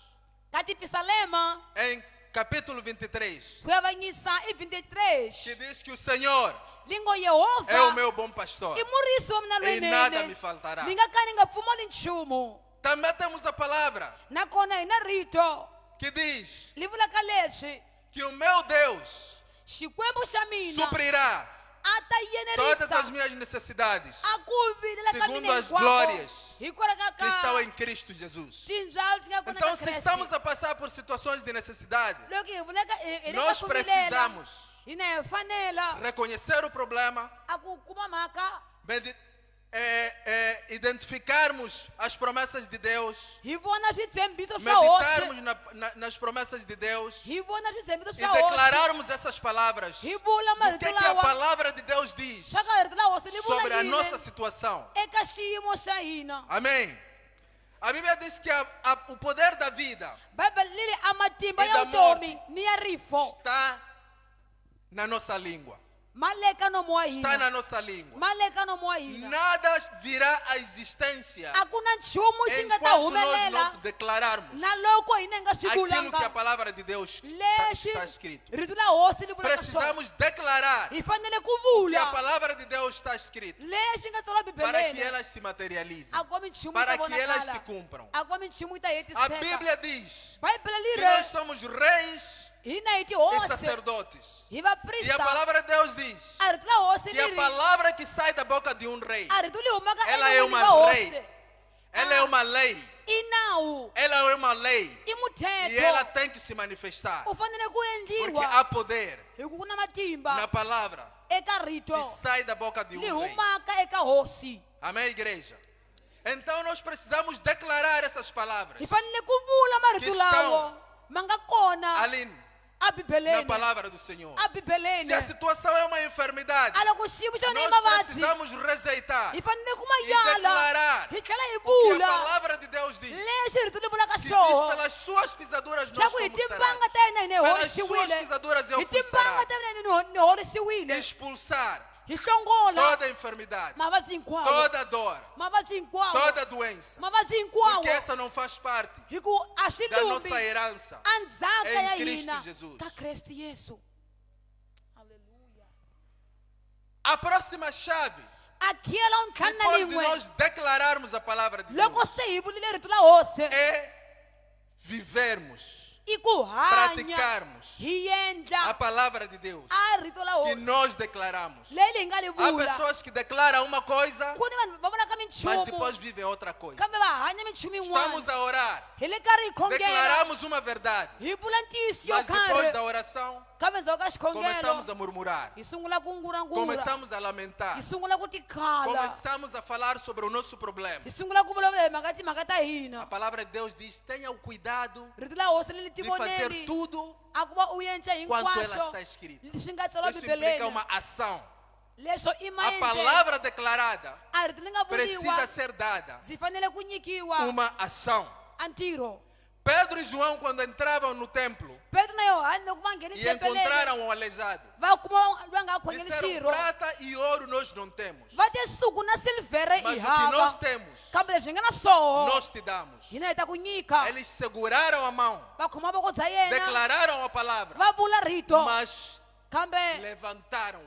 ka tipisalema em capítulo 23, ku avanyisa i que 23 diz que o Senhor li ngo é o yehova meu bom pastor. i murisi wa mina E nada me lwenene faltará. ni nga ka ni nga pfumali nchumu Também temos a palavra nakona hi na rito que diz li vulaka leswi que o meu Deus xikwembu xa mina suprirá a ta todas as yenerisa minhas necessidades a ku vilela ka segundo mina as glórias hikwalaho que estão ka em Cristo Jesus. tindzwalo ti nga kona Então, ka se kreste estamos a passar por situações de necessidade, loko hi vulaka hi le nós ka ku vilela precisamos hina hi fanela reconhecer o problema, a ku kuma mhaka identificarmos as promessas de Deus, hi vona switshembiso swa hosi meditarmos nas promessas de Deus hi vona switshembiso e swa hosi declararmos essas palavras. hi vula O marito que é que a lawa palavra de Deus diz swa ka rito la hosi li sobre a vula nossa yini situação? eka xiyimo xa hina Amém. A Bíblia diz que o poder da vida bibele lili a matimba E ya da vutomi ni ya rifo está na nossa língua. ma le ka nomo wa Está hina na nossa língua. ma le ka nomo wa hina Nada virá à existência a ku na nchumu xi nga ta enquanto nós humelela não declararmos na loko hina hi nga swi aquilo que a vulanga palavra de Deus leswi está escrito. rito la hosi li vulaka swona Precisamos declarar hi fanele ku que a vula palavra de Deus está escrito leswi nga tsariwa para que bibeleni elas se materializem, a kuva minchumu para yi ta que elas se vonakala cumpram. a kuva minchumu yi ta A hetiseka Bíblia diz bibele li que nós re somos reis hina hi e tihosi sacerdotes. hi E a vaprista palavra de Deus diz a rito la hosi que a li ri palavra que sai da boca de um rei, a rito li humaka ela é enon'wini uma va lei. hosi Ela é uma lei. i nawu Ela é uma lei. i E ela muthetho tem que se manifestar. u fanele ku Porque endliwa há poder hi ku ku na matimba na palavra eka rito que sai da boca de li um rei. humaka eka hosi Amém, igreja? Então nós precisamos declarar essas palavras. hi fanele ku vula marito Que estão lawo ma nga kona Aline, a na bibeleni palavra do Senhor. a bibeleni Se a situação é uma enfermidade, aloko xiyimo xona i nós mavabyi precisamos receitar hi fanele ku ma e yala declarar hi tlhela hi o que a vula palavra de Deus diz. leswi rito ri vulaka Que diz, xoho pelas suas pisaduras xa nós ku hi fomos timbanga sarados. ta hina hi ne Pelas suas horisiwile pisaduras eu hi fui timbanga sarado. ta hina ni horisiwile Expulsar hi hlongola toda enfermidade, mavabyi hinkwawo toda dor, mavabyi hinkwawo toda doença. mavabyi hinkwawo Porque essa não faz parte hi ku a swi da lumbi nossa herança. andzhaka em ya Cristo hina Jesus. ka kreste yesu halleluya A próxima chave, akhiyela untlhanu na depois de lin'we nós declararmos a palavra de loko Deus, se hi vulile rito la hosi é vivermos, i ku hanya praticarmos hi a endla palavra de Deus a rito la que hosi nós declaramos. leyi leyi nga li Há vula pessoas que declaram uma coisa, ku ni vanhu va vonaka mas minchumu depois vivem outra coisa. kambe va hanya minchumu Estamos yin'wana a orar, hi le karhi hi khongela declaramos uma verdade, hi vula ntiyiso yo mas depois karhi da oração kambe ndzhaku ka xikhongelo começamos a murmurar, hi sungula ku ngurangura começamos a lamentar, hi sungula ku tikhala começamos a falar sobre o nosso problema. hi sungula ku vulavula hi mhaka timhaka ta A hina palavra de Deus diz: tenha o cuidado rito la hosi leli de fazer tivoneli tudo a ku va u endla quanto ela hinkwaswo está escrita. leswi nga tsariwa Isso implica bibeleni uma ação. leswo i A maendlelo palavra declarada a rito li nga precisa vuliwa ser dada byi fanele ku nyikiwa uma ação. a ntirho Pedro e João, quando entravam no templo petro na yohani loko va ngheni e tempeleni encontraram o aleijado, va kuma loyi nga khongeli disseram: xirho prata e ouro nós não temos, va te suku na silivhere mas i o que nós hava temos, kambe leswi hi nga na swoho nós te damos. hina hi ta ku nyika Eles seguraram a mão, va khoma voko bya yena declararam a palavra, va vula rito mas kambe levantaram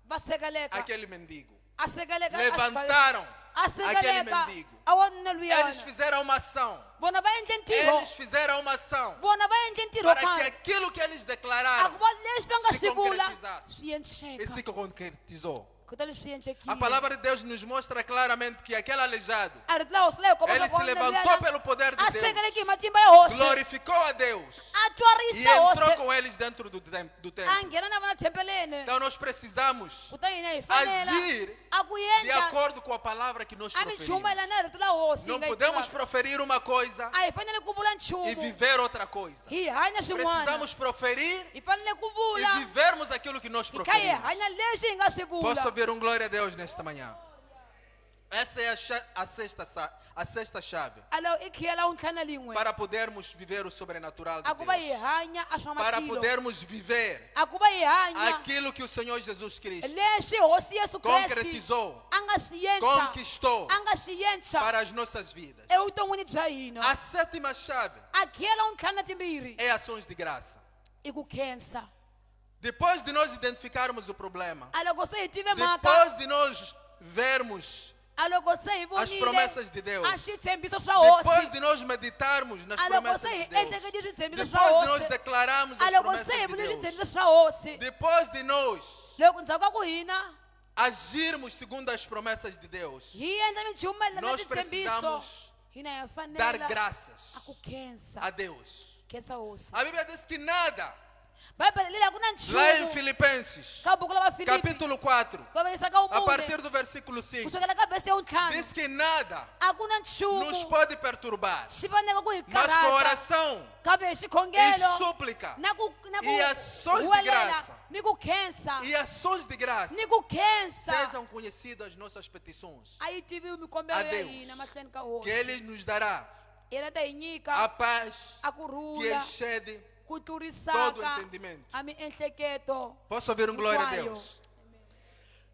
va sekeleka aquele mendigo. a sekeleka Levantaram a aquele sekeleka mendigo. a wanuna Eles luyana fizeram uma ação. vona va endle ntirho Eles fizeram uma ação vona va endle ntirho para que kambe aquilo que eles a declararam ku va leswi va nga se swi vula concretizasse. swi e endleka se concretizou. kutani swi A endlekile palavra de Deus nos mostra claramente que aquele aleijado, a rito la hosi la hi komba ele loko se levantou pelo poder de a Deus, sekeleki hi matimba ya hosi glorificou a Deus a e twarisa entrou hosi com eles dentro do a templo. nghena na vona tempeleni Então nós precisamos kutani hina hi fanela agir a ku de endla acordo com a palavra que nós a minchumu proferimos. mayelana na rito la hosi Não nga yi podemos tivaka. proferir uma coisa a hi fanele ku vula e nchumu viver outra coisa. hi hanya swin'wana Precisamos proferir hi fanele ku e vula vivermos aquilo que nós hi kha hi proferimos. hanya leswi hi nga swi Posso vula ouvir um glória a Deus nesta manhã? Esta é a sexta chave alo i khiyela untlhana lin'we para podermos viver o sobrenatural de a ku va hi Deus. hanya a swa Para matilo podermos viver a ku va hi hanya aquilo que o Senhor Jesus Cristo leswi hosi yesu kreste concretizou, a nga swi endla conquistou a nga swi endla para as nossas vidas. evuton'wini bya hina A sétima chave a khiyela untlhanu timbirhi é ações de graça. i ku khensa Depois de nós identificarmos o problema, a loko se hi tive mhaka depois de nós vermos, a loko se hi as vonile promessas de Deus, a switshembiso swa hosi depois de nós meditarmos nas a loko promessas se de hi Deus, endlekete switshembiso depois swa de nós hosi declararmos a as loko promessas se hi de vule Deus, switshembiso swa hosi depois de nós loko ndzhaku ka ku hina agirmos segundo as promessas de Deus, hi endla minchumu mayelana na nós switshembiso precisamos hina hi dar fanela graças a ku khensa a Deus. khensa hosi A Bíblia diz que nada, bibele leli a ku na lá em nchumu Filipenses, ka buku la vafilipi capítulo 4, ka vayisa ka a umune partir do versículo 5, kusukela ka vhesi ya untlhanu diz que nada a ku na nos nchumu pode perturbar, xi fanele ku hi mas com karhata oração kambe hi e xikhongelo súplica na ku e ações de huwelela graça. ni ku khensa e ações de graça ni ku khensa sejam conhecidas as nossas petições, a yi tiviwi mikombelo a ya Deus, hina mahlweni ka que hosi Ele nos dará yena ta hi a nyika paz a que kurhula excede. ku todo tlurisaka entendimento. a miehleketo Posso ouvir um glória a hinkwayo. Deus?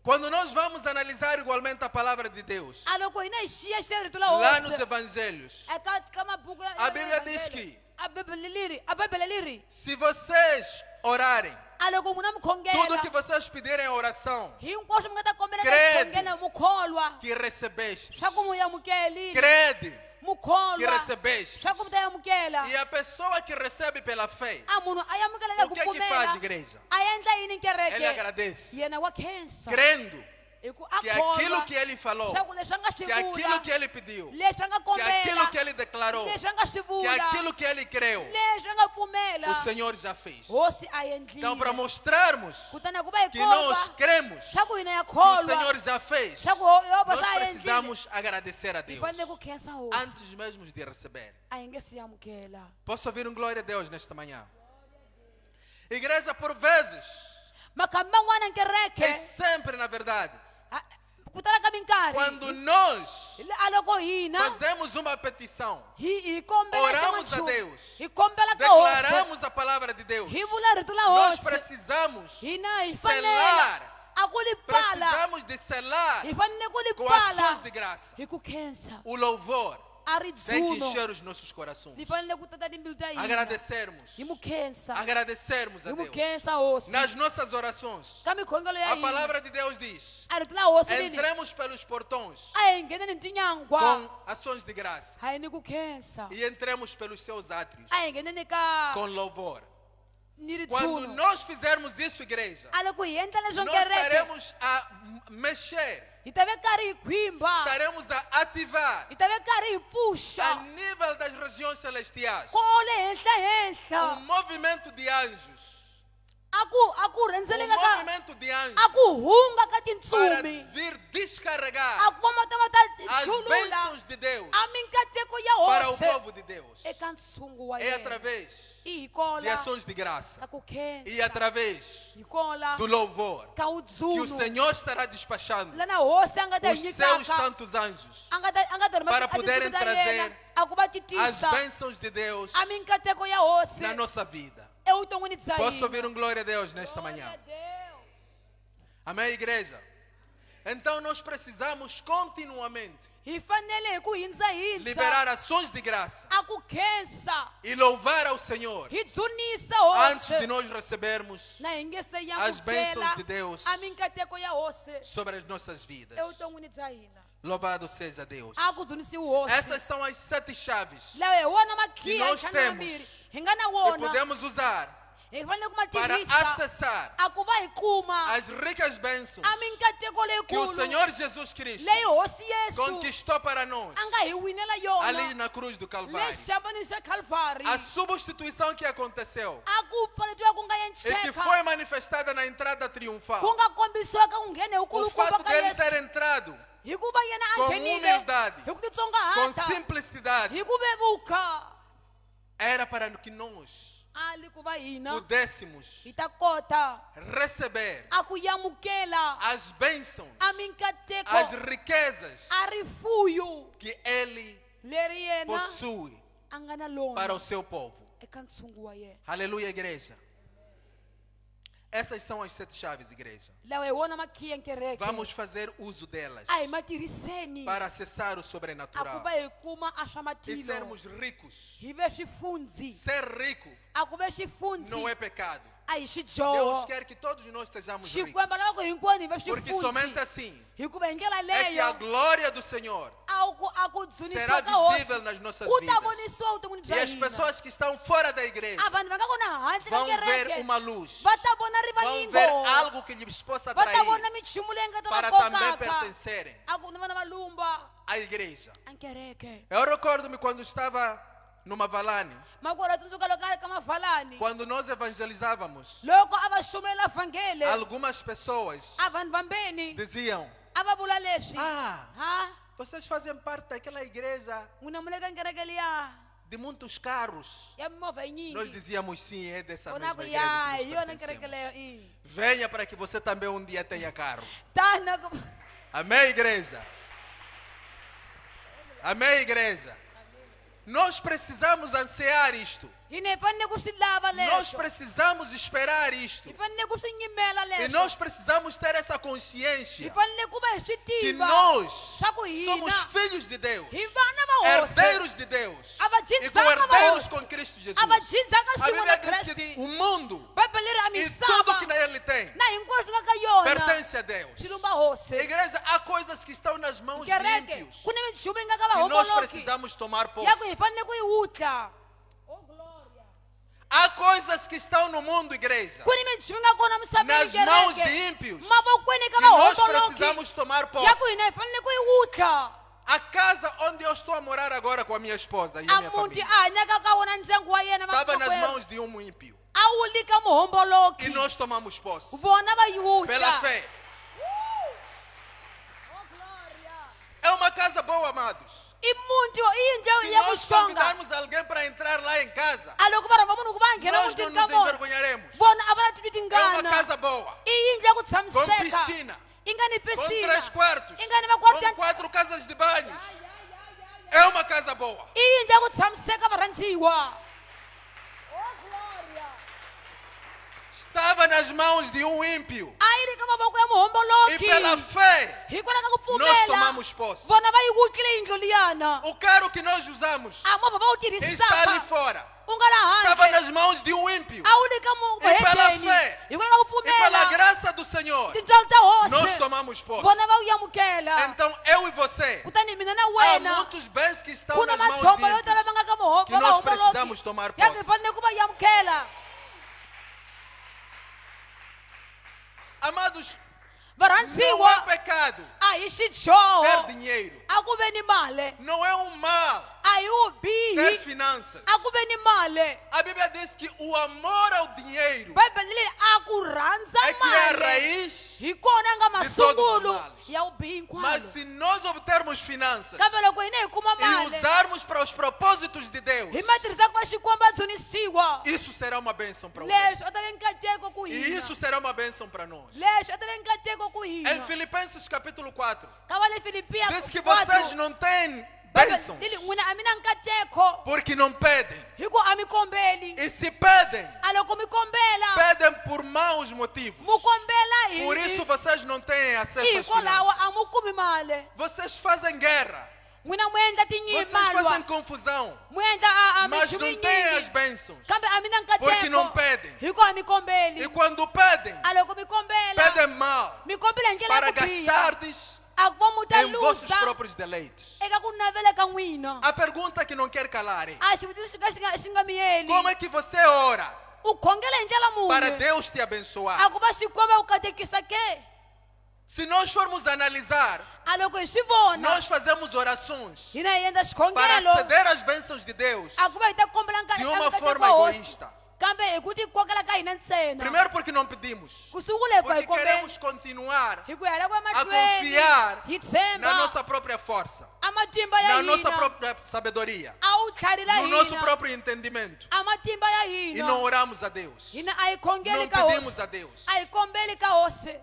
Quando nós vamos analisar igualmente a palavra de Deus, a loko hina hi xiya xerito la lá nos hosi evangelhos, eka ka mabuku ya a Bíblia diz que a bibele liri se vocês orarem, a loko n'wina mi tudo que khongela vocês pedirem em oração, hinkwaswo mi nga ta kombela ka Crede. xikhongela mukholwa que recebeste, swa ku mu yamukelile crede que mukholwa recebeste. swa ku mi ta yamukela E a pessoa que recebe pela fé, a munhu a yamukela ya o ku que é que faz, pfumela igreja? a endla yini Ele kereke agradece, yena wa khensa crendo hi ku a que aquilo kholwa que ele falou, swa ku leswi a nga swi que aquilo vula que ele pediu, leswi a nga que aquilo kombela que ele declarou, leswi a nga swi que vula aquilo que ele creu, leswi a nga pfumela o Senhor já fez. hosi a Então, para endlile mostrarmos kutani ku va hi que nós komba cremos swa ku hina ya que o kholwa Senhor já fez, swa ku yehova nós se a endlile precisamos agradecer a hi Deus fanele ku khensa hosi antes mesmo de receber. a hi nge si yamukela Posso ouvir um glória a Deus nesta manhã? Igreja, por vezes, makhamba man'wana é kereke sempre na verdade, ku tala ka minkarhi quando nós a loko hina fazemos uma petição, hi kombela oramos a xan'wanchumu Deus, hi kombela ka hosi declaramos a palavra de Deus, hi vula rito la nós hosi precisamos hina hi selar, fanela a ku li pfala precisamos de selar hi fanele ku li com ações pfala de graça hi ku khensa o louvor. a ri Tem que dzuno encher os nossos corações. li fanele ku tata timbilu ta hina Agradecermos. hi mu khensa Agradecermos a hi mu Deus. khensa hosi Nas nossas orações, ka mikhongelo ya a hina palavra de Deus diz: a rito la hosi lini entremos pelos portões a hi nghene ni tinyangwa com ações de graça a hi ni ku khensa e entremos pelos seus átrios a hi ngheneni ka com louvor. ni ri Quando dzuno nós fizermos isso, igreja, a loko hi endla leswo nós kereke estaremos a mexer, hi ta ve karhi hi khwimba estaremos a ativar hi ta ve karhi hi a pfuxa nível das regiões celestiais kole henhla um henhla movimento de anjos, a ku rhendzeleka um ka movimento de anjos a ku hunga ka para tintsumi vir descarregar a ku va ma ta as chulula bênçãos de Deus a minkateko ya para o hosi povo de Deus. eka ntshungu wa É yena através i hi de kola ações de graça ka ku e khensa através hi kola do louvor ka que o udzuno Senhor estará despachando lana hosi a nga ta os hi seus nyikaka santos anjos a nga ta rhuma para a tinsimu poderem ta trazer yena a ku va as titisa bênçãos de Deus a minkateko ya hosi na nossa vida. evuton'wini bya Posso hina ouvir um glória a Deus nesta manhã? Glória a Deus. Amém, igreja? Então nós precisamos continuamente hi fanele hi ku hindza hindza liberar ações de graça a ku khensa e louvar ao Senhor hi dzunisa antes de hosi nós recebermos na hi nge se as bênçãos yamukela de Deus a minkateko ya hosi sobre as nossas vidas. evuton'wini bya hina Louvado seja Deus. a ku dzunisiwi hosi Essas são as 7 chaves lawa hi wona que makhiya nós ntlhanu temos mambirhi hi nga na que wona podemos usar hi fanele ku ma para tirhisa acessar a ku va hi kuma as ricas bênçãos a minkateko que o leyikulu Senhor Jesus Cristo leyi hosi yesu conquistou para nós a nga hi winela ali yona na cruz do le Calvário. xavani xa calvari A substituição que aconteceu a ku pfaletiwa ku nga e que yencheka foi manifestada na entrada triunfal. ku nga kombisiwaka ku nghene hi O kulukumba fato ka dele yesu ter entrado hikuva yena a com nghenile humildade, hi ku com titsongahata simplicidade, hi ku vevuka era para que nós ali ku va hina pudéssemos hi ta kota receber a ku yamukela as bênçãos, a minkateko as riquezas a rifuyu que Ele leri yena possui a nga na para o lona seu povo. eka ntshungu wa yena Aleluia, igreja. Essas são as 7 chaves, igreja. lawa hi wona makhiya kereke Vamos fazer uso delas a hi ma tirhiseni para acessar o a ku sobrenatural va hi kuma a swa e matilo sermos ricos. hi ve swifundzi Ser rico a ku ve xifundzi não é pecado. a hi Deus xidyoho quer que todos nós sejamos ricos. xikwembu lava ku hinkwenu hi ve Porque somente xifundzi assim hikuva hi ndlela é que a leyo glória do Senhor a ku será dzunisiwa ka hosi visível nas nossas ku ta vidas. vonisiwa vuton'wini E bya as hina pessoas que estão fora da igreja a vanhu va nga kona handle ka vão ver kereke uma luz, va ta vona vão rivalingo ver algo que lhes possa va ta vona atrair minchumu leyi nga ta para va também kokaka pertencerem a ku ni vana valumba à igreja. a kereke Eu recordo-me quando estava numa valane, makora tsundzuka loko a ri ka mavalani quando nós evangelizávamos, loko a va shumela vhangele algumas pessoas a vanhu vambeni diziam: a va vula leswi Ah, ha vocês fazem parte daquela igreja n'wina mu le ka kereke liya de muitos carros. ya mimovha yi Nós nyingi dizíamos sim, é dessa vona mesma ku igreja ya que hi nós yona kereke pertencemos. leyo Venha para que você também um dia tenha carro. tana ku Amém, igreja? Amém, igreja? Nós precisamos ansiar isto. hina hi fanele ku swi lava Nós leswo precisamos esperar isto. hi fanele ku swi nyimela E leswo nós precisamos ter essa hi consciência fanele ku va hi swi que tiva nós swa ku somos hina filhos de Deus, hi vana va hosi herdeiros de Deus a va e jindzaka va co-herdeiros hosi com Cristo Jesus. a va jindzaka A swin'we Bíblia na diz que kreste o mundo bibele ri a e tudo misava que nele tem na hinkwaswo nga ka yona pertence a Deus. swi lumba hosi Igreja, há coisas que estão nas mãos de kereke ímpios ku ni minchumu yi nga ka e nós vahomboloki precisamos tomar posse. ya ku hi fanele ku yi wutla Há coisas que estão no mundo, igreja, ku ni minchumu yi nga kona misaveni nas mãos de kereke ímpios mavokweni ka que nós vahomboloki precisamos tomar ya posse. ku hina hi fanele ku yi wutla A casa onde eu estou a morar agora com a minha esposa e a a minha muti família a hanyaka ka wona ndyangu wa yena estava nas makwerhu mãos de um ímpio. a wu li ka muhomboloki E nós tomamos posse vona va yi wutla pela fé. É uma casa boa, amados. i muti kutiwa indlu Se ya nós vuxonga convidarmos alguém para entrar lá em casa, a loko va rhamba munhu ku va nghena nós não mutini nos ka vona envergonharemos. vona a va na titwi É uma tingana casa boa, i yindlu ya ku com tshamiseka piscina, i nga ni com piscina 3 quartos, i nga ni makwati com 4 casas de banho. É uma casa boa. i yindlu ya ku tshamiseka varhandziwa. Estava nas mãos de um ímpio. a yi ri ka mavoko ya E muhomboloki pela fé, hikwalaho ka ku nós pfumela tomamos posse. vona va yi vukile yindlu liyana O carro que nós usamos a movha va wu está ali tirhisaka fora. u nga la Estava handle nas mãos de um ímpio. a wu le ka E pela muhedeni fé, hikwalaho ka ku E pela pfumela graça do Senhor, tintswalo ta nós hosi tomamos posse. vona va wu yamukela Então, eu e você, kutani mina na há wena muitos bens que estão ku na nas mãos madzomba de yo tala ímpios. va nga ka que nós precisamos tomar ya posse. nge fanele ku va yamukela. Amados, não é varhandziwa pecado a hi ter xidyoho dinheiro. a ku ve ni mali Não é um mal a hi ter vubihi finanças. a ku ve ni mali. A Bíblia diz que o amor ao dinheiro bibele leyi a ku rhandza é que é a mali raiz. hi kona nga de todos os masungulo males. ya vubihi Mas hinkwalo. se nós obtermos finanças kambe loko hina hi kuma e mali usarmos para os propósitos de Deus, hi ma tirhisa ku va xikomba dzunisiwa isso será uma bênção para o leswi a ta ve nkateko ku E hina isso será uma bênção para nós. leswi a ta ve nkateko ku Em hina Filipenses capítulo 4, ka va le filipiya diz que vocês não têm bênçãos lili n'wina a mi na nkateko porque não pedem. hi ku a mi kombeli E se pedem, a loko mi kombela pedem por maus motivos. mu kombela Por isso vocês não têm acesso às hikwalaho finanças. a mu kumi mali Vocês fazem guerra. n'wina mu endla Vocês tinyimalwa fazem confusão. mu endla a Mas não têm as minchuminyingi bênçãos. kambe a mi na Porque não nkateko pedem. hi ku a mi kombeli E quando pedem, a loko mi kombela pedem mal. mi kombela hi ndlela Para ya ku biha gastardes a ku va mu ta em vossos luza próprios deleites. eka ku navela ka n'wina A pergunta que não quer calar é: a xivutiso xi nga miyeli como é que você ora u khongela hi ndlela para muni Deus te abençoar? a ku va xikwava u katekisa ke Se nós formos analisar, a loko hi swi vona nós fazemos orações hina hi endla para xikhongelo aceder às bênçãos de Deus. a ku va hi ta kombela De uma nkateko forma wa hosi egoísta. kambe hi ku ti kokela ka hina ntsena Primeiro porque não pedimos. ku sungula hi ku a hi Porque queremos kombeli continuar hi ku hela ku a emahlweni confiar hi na tshemba nossa própria força, a matimba ya na nossa hina própria sabedoria, a wu tlharila no nosso hina próprio entendimento. a matimba ya E hina não oramos a Deus. hina a hi khongeli Não ka pedimos hosi a Deus. a hi kombeli ka hosi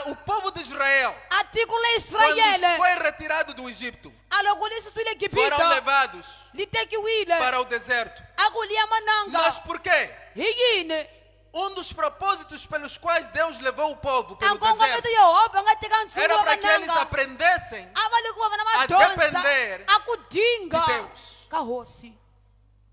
O povo de Israel, a tiko le quando israyele foi retirado do Egito, a loko li suswile foram gibita levados li tekiwile para o deserto. a ku liya Mas mananga por quê? hi yini Um dos propósitos pelos quais Deus levou o povo a pelo nkongometo deserto yehova nga teka ntshungu era wa para que eles mananga aprendessem a va le ku va va na a madyondza depender a ku dinga de Deus. ka hosi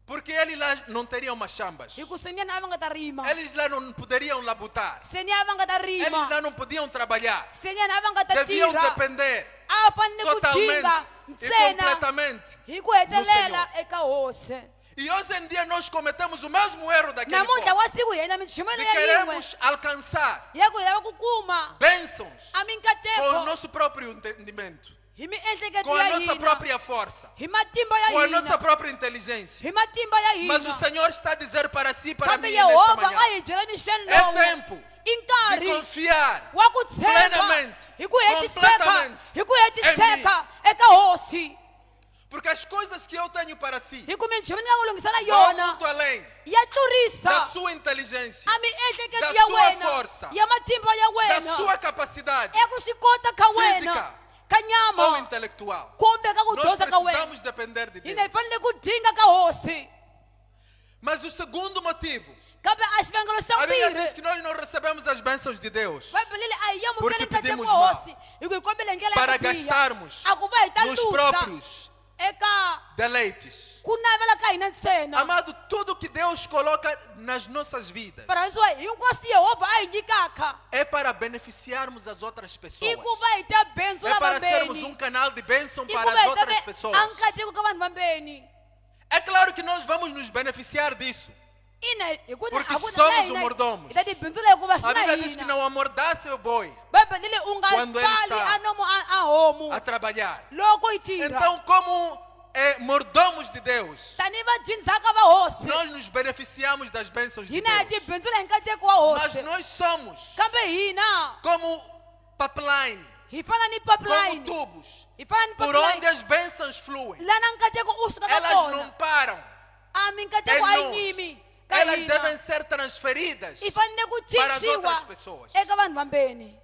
Porque eles lá não teriam machambas. hi ku seniya na a va nga ta rima Eles lá não poderiam labutar. seniya a va nga ta Eles rima lá não podiam trabalhar. seniya na a va nga ta Deviam tirha depender a va fanele ku totalmente dinga e ntsena completamente. hi ku hetelela eka hosi E hoje em dia nós cometemos o mesmo erro daquele namuntlha povo. wa siku hi endla minchumelo De ya yin'we queremos alcançar ya ku hi lava ku kuma bênçãos a com o minkateko nosso próprio entendimento, hi miehleketo com a ya nossa hina própria força, hi matimba ya com a nossa hina própria inteligência. hi matimba ya Mas o hina Senhor está a dizer para si e para kambe mim nesta yehova manhã: a hi byela mixeni é lowu tempo i de nkarhi confiar wa ku tshemba plenamente, hi ku hetiseka completamente hi ku hetiseka eka hosi porque as coisas que eu tenho para si hi ku minchumu ni nga ku lungisela vão yona muito além ya da tlurisa sua inteligência, a miehleketo da ya sua wena força, ya matimba ya da wena sua capacidade eku swi kota ka física wena ka ou nyama intelectual. kumbe ka ku Nós dyondza ka wena precisamos depender de hina hi Deus. fanele ku dinga ka hosi Mas o segundo motivo, kambe a xivangelo xa a Bíblia diz vumbirhi que nós não recebemos as bênçãos de Deus bibele leyi a hi yamukeli Porque nkateko pedimos wa mal. hosi hi ku hi kombele hi ndlela para ya ku biha gastarmos a ku va hi ta nos luza próprios eka deleites. ku navela ka hina ntsena Amado, tudo que Deus coloca nas nossas vidas varhandziwa hinkwaswo yehova a hi nyikaka é para beneficiarmos as outras pessoas. i ku va hi ta bendzula É para sermos vambeni um canal de bênção i ku para va as hi ta outras ve pessoas. a nkateko ka vanhu vambeni É claro que nós vamos nos beneficiar disso. ina hi ku Porque a ku- somos na hina mordomos. hi ta tibendzula hikuva A swi na Bíblia diz que hina não amordace o boi bibele leyi u nga Quando ele pfali está a nomo a homu a trabalhar. loko yi tirha Então, como mordomos de Deus, tanihi va dzindzaka va hosi nós nos beneficiamos das bênçãos de hina hi Deus. tibendzula hi nkateko wa Mas hosi nós somos kambe hina como pipeline, hi fana ni como pipeline tubos, hi fana ni por onde pipeline as bênçãos fluem. lana nkateko u suka ka Elas não kona param. a minkateko a yi Em yimi nós. ka Elas hina devem ser transferidas. hi fanele ku para as outras cinciwa pessoas. eka vanhu vambeni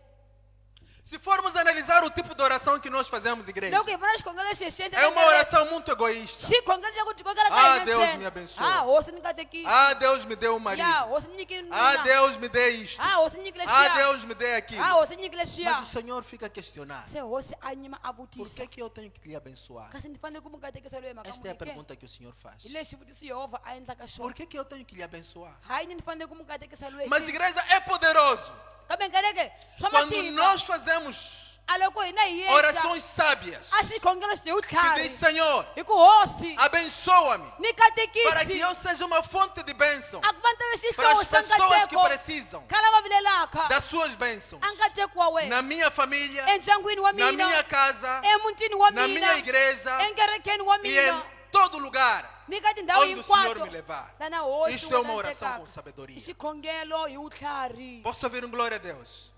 Se formos analisar o tipo de oração que nós fazemos, igreja, loko hi vona xikhongelo lexi hi xi é uma oração muito egoísta. xikhongelo xa ku tikokela Ah, ka hina Deus ntsena. me abençoe. Ah, hosi ni katekisa Ah, Deus me deu um ya marido. hosi ni nyikile Ah, nuna. Deus me dê isto. Ah, hosi ni nyikile Ah, xiya Deus me dê ah aquilo. hosi ni nyikile Mas xiya o Senhor fica a questionar. se hosi a nyima a Por vutisa que eu tenho que lhe abençoar? kasi ni fanele ku mi katekisa loyi mhaka Esta é a munhu ke pergunta que o Senhor faz. hi lexi xivutiso yehovha a endlaka Por xona que eu tenho que lhe abençoar? hayi ni fanele ku mi katekisa loyi Mas igreja é poderoso. kambe nkereke swa Quando matimba nós fazemos a loko hina hi endla orações sábias, a xikhongelo xi hi que vutlhari diz, Senhor, hi ku hosi abençoa-me, ni para que katekisi eu seja uma fonte de bênção a ku va ni tave para xihlowo as xa pessoas que nkateko precisam ka lava vilelaka das suas bênçãos. a nkateko wa wena Na minha família, endyangwini wa na minha mina casa, emutini wa na mina minha igreja enkerekeni wa e em mina todo lugar ni ka tindhawu onde o Senhor hinkwato me levar. lana hosi Isto é wu uma ta oração tekaka. com sabedoria. I xikhongelo hi vutlhari Posso ouvir um glória a Deus?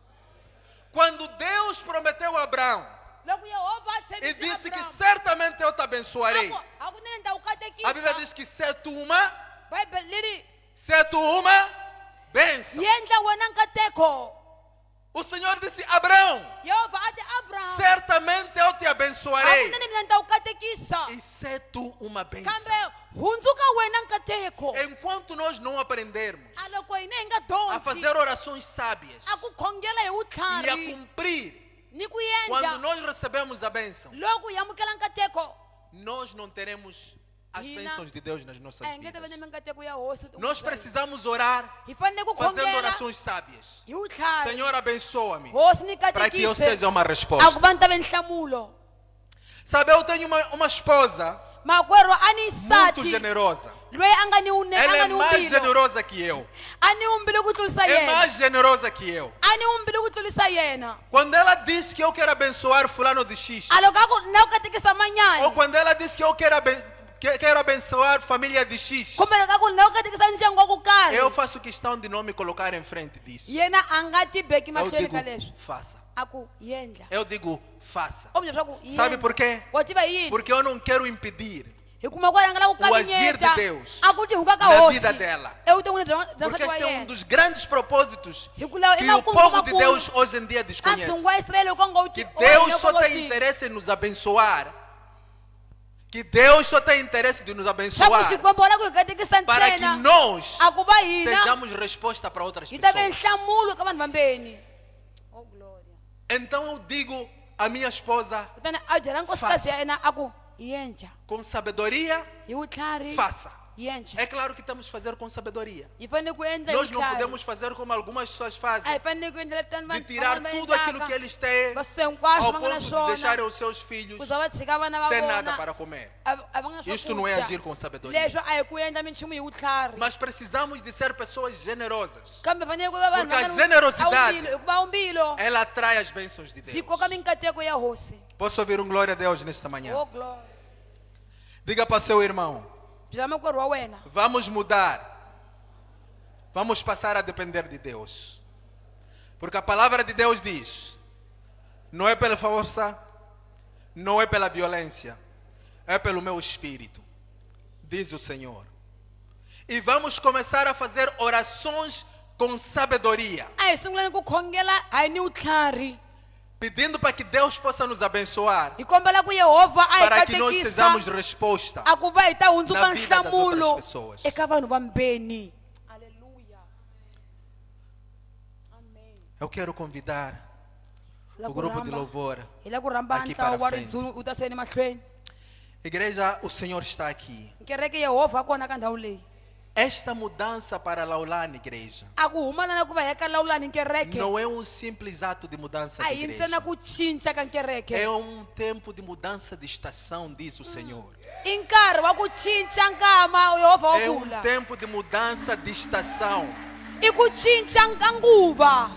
Quando Deus prometeu a Abraão loko yehovha a e tshembise disse que abrahamu certamente eu te abençoarei, hakunene ni ta wu a Bíblia katekisa diz que se tu uma, bibele liri se tu uma bênção. yi endla wena nkateko O Senhor disse, Abraão, yehovha a ti abrahamu certamente eu te abençoarei. hakunene mina ni ta wu katekisa E se tu uma bênção. kambe hundzuka wena nkateko Enquanto nós não aprendermos a loko hina hi nga a dyondzi fazer orações sábias a ku khongela hi e a vutlhari cumprir ni ku quando endla nós recebemos a bênção, loko hi amukela nkateko nós não teremos as Hina- bênçãos de Deus nas nossas a hi nge ta va ni vidas. minkateko ya hosi Nós precisamos orar hi fanele ku fazendo khongela orações sábias. hi vutlhari Senhor, abençoa-me hosi ni para que eu katekise seja uma a ku resposta. va ni ta ve nhlamulo Sabe, eu tenho uma esposa makwerhu a ni muito nsati generosa. loyi a nga ni Ela é mais umbilo generosa que eu. a ni umbilo ku tlurisa É yena mais generosa que eu. a ni umbilo ku tlurisa yena Quando ela diz que eu quero abençoar fulano de X, a loko a ku na ku katekisa ou manyani quando ela diz que eu quero abençoar família de X, kumbe loko a ku na ku katekisa ndyangu wa ku karhi eu faço questão de não me colocar em frente disso. yena a nga ti beki Eu mahlweni digo, ka leswi faça. a ku yendla Eu digo, faça. o vula leswaku Sabe por quê? wa tiva yini Porque eu não quero impedir. hi kuma ku rhangela ku O agir de kavanyeta Deus a ku ti huka ka na hosi vida dela. evuton'wini bya Porque nsati wa este é um yena dos grandes propósitos hi ku lava que o emakungu povo de makulu Deus hoje em dia ka desconhece. ntshungu wa isirayele wu nga wu Que Deus só tem interesse em nos abençoar. Que Deus só tem interesse de nos swa ku abençoar xikwembu wona ku hi katekisa para que ntsena nós a ku va hina sejamos resposta para outras hi ta ve pessoas. nhlamulo ka vanhu vambeni oh gloria Então eu digo à minha esposa, kutani a byela nkosikazi ya yena a ku hi yenja com sabedoria, hi vutlhari faça. hi yenja É claro que temos que fazer com sabedoria. hi fanele ku endla hi Nós não vutlhari podemos fazer como algumas pessoas a fazem, hi fanele ku endla letani de tirar tudo aquilo que eles têm va hinkwaswo ao va nga na ponto de swona deixarem os seus filhos ku za va tshika vana va sem nada vona para comer. a va nga Isto não é swakudya. agir com sabedoria. leswo a hi ku endla minchumu hi vutlhari Mas precisamos de ser pessoas generosas. kambe fanele ku va vanhu Porque a va nga generosidade- a wumbilo hikuva umbilo Ela atrai as bênçãos de byi Deus. koka minkateko ya hosi Posso ouvir um glória a Deus nesta manhã? oh glory Diga para o seu irmão, byela makwerhu wa wena vamos mudar. Vamos passar a depender de Deus. Porque a palavra de Deus diz, não é pela força, não é pela violência, é pelo meu espírito, diz o Senhor. E vamos começar a fazer orações com sabedoria, a hi sunguleni ku khongela a hi ni vutlhari pedindo para que Deus possa nos abençoar, hi kombela ku yehovha a hi para que nós katekisa sejamos resposta. a ku va hi ta hundzuka na vida das nhlamulo outras pessoas. eka vanhu vambeni aleluya amen Eu quero convidar Hi la o ku grupo de rhamba- louvor. hi la ku rhamba aqui ntlawa para wa frente. ridzulu u ta seni mahlweni Igreja, o Senhor está aqui. kereke yehovha a kona ka ndhawu leyi Esta mudança para Laulane, igreja, a ku humana na ku va hi ya ka lawulani kereke não é um simples ato de mudança a de hi igreja. ntsena ku cinca ka kereke É um tempo de mudança de estação, diz o Senhor. i nkarhi wa ku cinca nkama yehovha wa É vula tempo de mudança de estação. i ku cinca ka nguva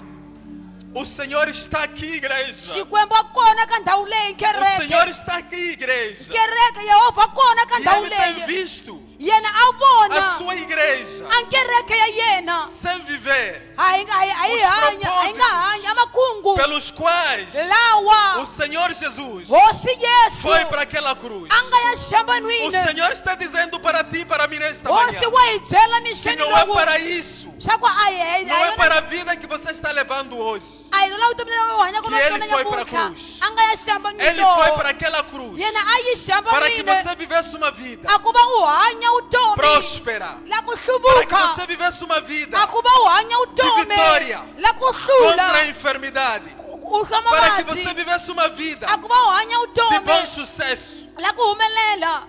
O Senhor está aqui, igreja. xikwembu a kona ka ndhawu leyi O kereke Senhor está aqui, igreja. kereke yehovha a kona ka E ndhawu Ele tem leyi visto yena a a vona sua igreja a kereke ya yena sem viver a yi nga hanya amakungu pelos quais o lawa Senhor Jesus hosi yesu foi para aquela cruz. a nga ya O xambanwini Senhor está dizendo para ti e para mim nesta hosi manhã wa hi byela que mixeni não é lowu para isso, xaku não é para a vida que você está levando hoje. a hi lula vutomi leyi u hanyaka Que ele naswona foi pra nyamutlha cruz. a nga ya xambanwini Ele foi para aquela cruz yena a yi para que xambanwini você vivesse uma vida a ku va u hanya vutomi próspera, la ku para que hluvuka você vivesse uma vida a ku va u hanya vutomi vitória la ku contra a hlula enfermidade, u hlwa para que mavabyi você vivesse uma vida a ku va u hanya de bom vutomi sucesso. la ku humelela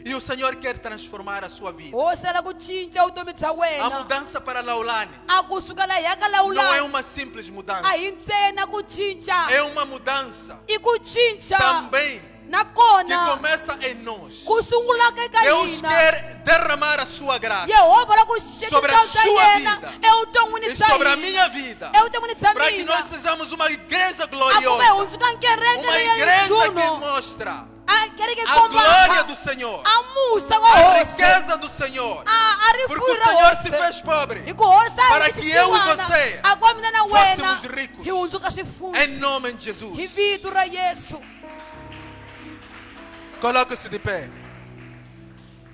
E o Senhor quer transformar a sua vida. hosi la ku cinca vutomi bya A wena mudança para Laulane a ku suka la hi yaka não é lawulani uma simples mudança, a hi ntsena ku cinca é uma mudança i ku cinca também que nakona começa em nós. ku sungulaka eka Deus hina quer derramar a sua graça yehova la ku sobre xekisa a bya sua yena vida evuton'wini e bya sobre a hina minha vida, evuton'wini bya para que nós mina sejamos uma igreja a ku ve gloriosa, hundzuka kereke uma leya igreja que yindzunu mostra a kereke a glória kombaka do Senhor, a musa a wa hosi riqueza do Senhor, a porque o rifuwi ra Senhor se hosi fez pobre hi ku hosi a para hi que eu e xisiwana você a kwa mina na wena fôssemos ricos. hi hundzuka em xifunzi nome de Jesus. hi vito ra yesu Coloque-se de pé.